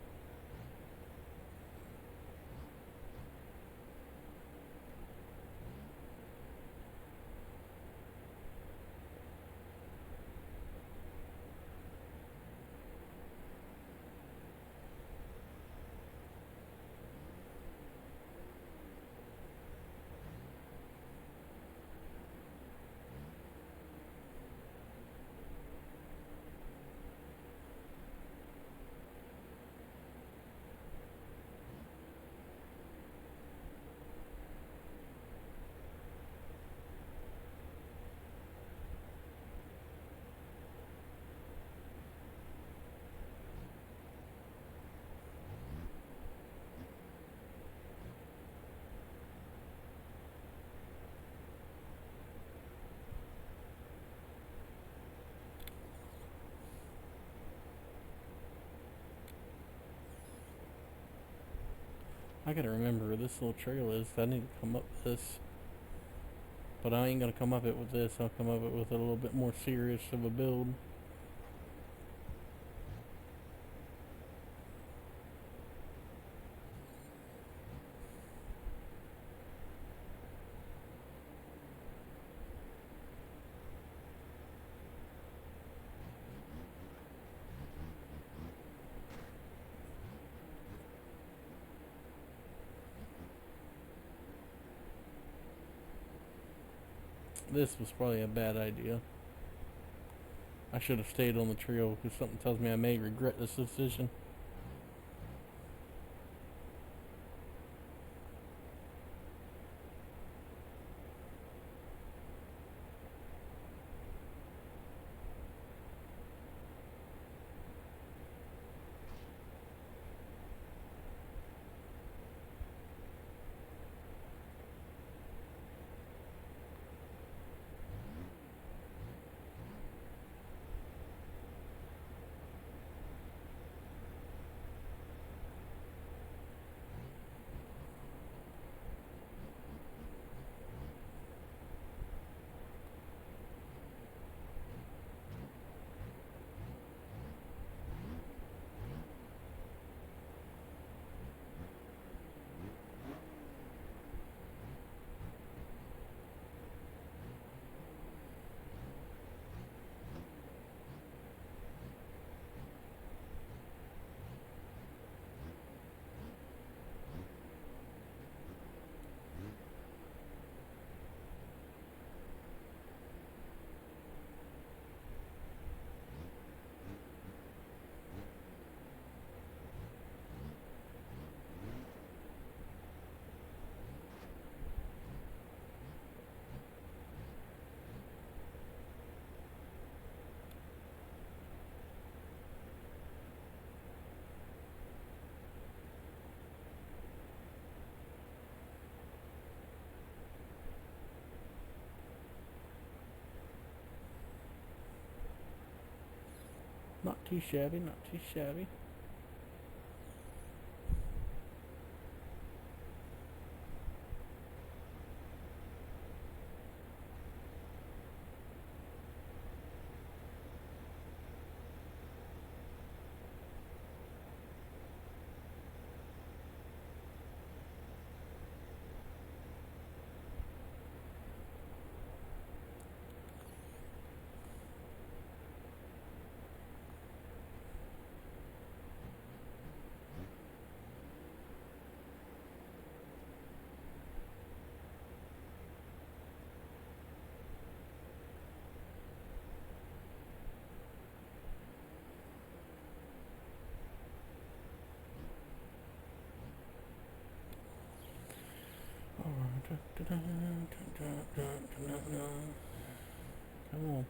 I gotta remember where this little trail is. I need to come up this. But I ain't gonna come up it with this. I'll come up it with a little bit more serious of a build. This was probably a bad idea. I should have stayed on the trail because something tells me I may regret this decision. Not too shabby, not too shabby. Come on.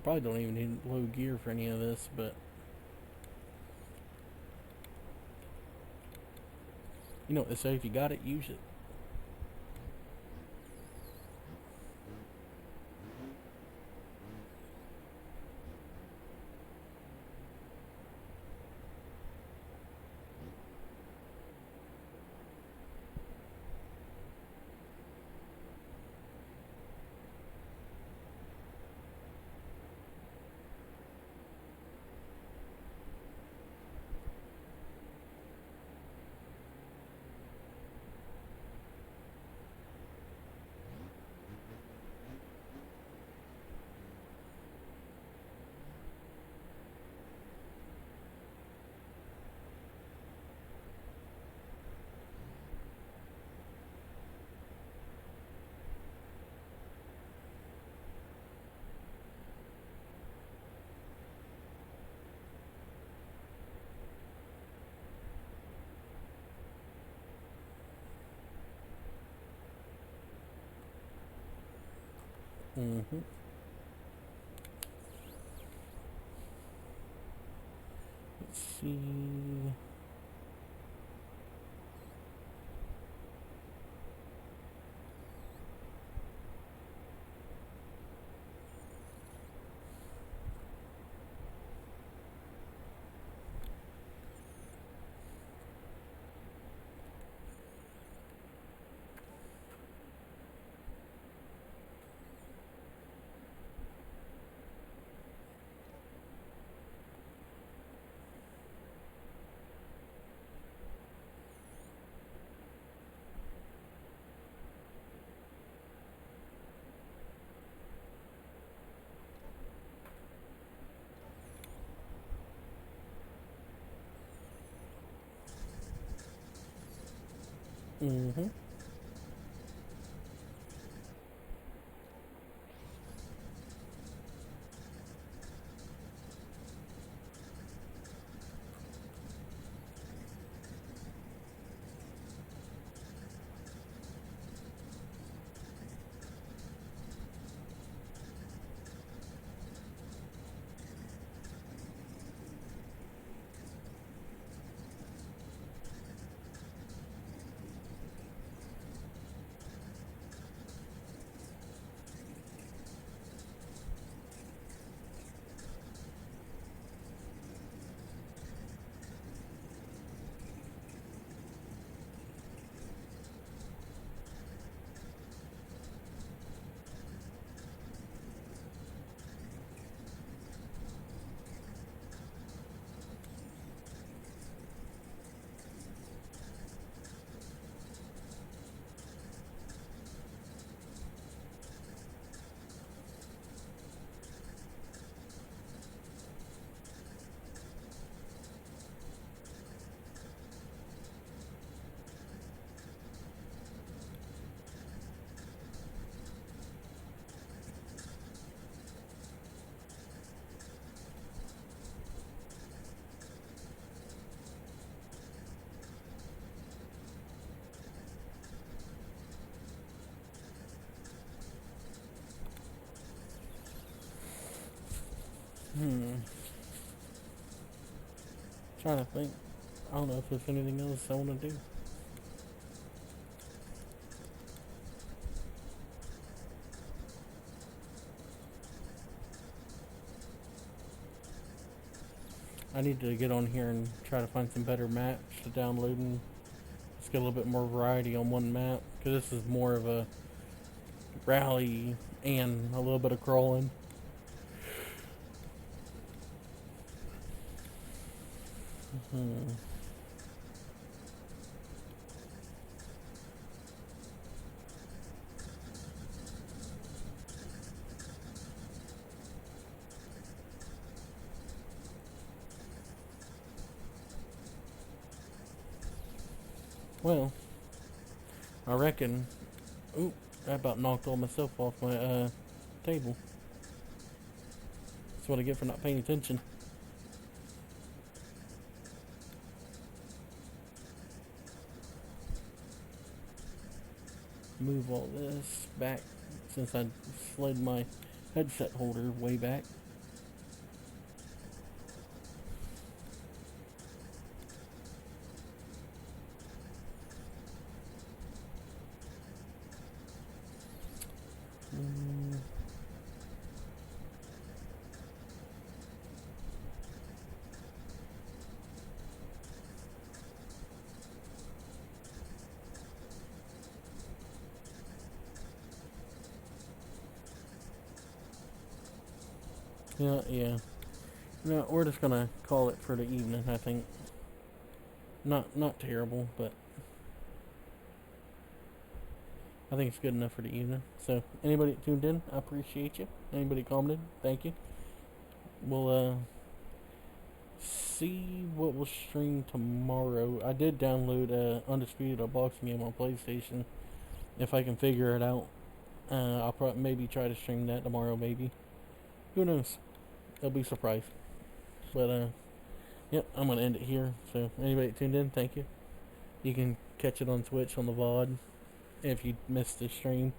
Probably don't even need low gear for any of this, but you know what they say, if you got it, use it. Mm-hmm. Let's see. Mm-hmm. Hmm. Trying to think. I don't know if there's anything else I want to do. I need to get on here and try to find some better maps to download and just get a little bit more variety on one map. Because this is more of a rally and a little bit of crawling. Hmm. Well, I reckon. Ooh, I about knocked all myself off my table. That's what I get for not paying attention. Move all this back since I slid my headset holder way back. Yeah, yeah. No, we're just gonna call it for the evening. I think not terrible, but I think it's good enough for the evening. So anybody that tuned in, I appreciate you. Anybody commented, thank you. We'll see what we'll stream tomorrow. I did download Undisputed, a boxing game on PlayStation. If I can figure it out, I'll probably maybe try to stream that tomorrow. Maybe, who knows? I'll be surprised. But yep, I'm gonna end it here. So anybody that tuned in, thank you. You can catch it on Twitch on the VOD if you missed the stream.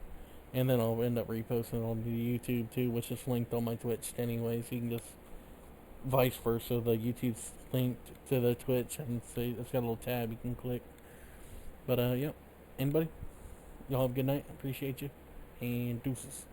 And then I'll end up reposting it on the YouTube too, which is linked on my Twitch anyways. You can just vice versa. The YouTube's linked to the Twitch, and see it's got a little tab you can click. But yep. Anybody? Y'all have a good night. Appreciate you. And deuces.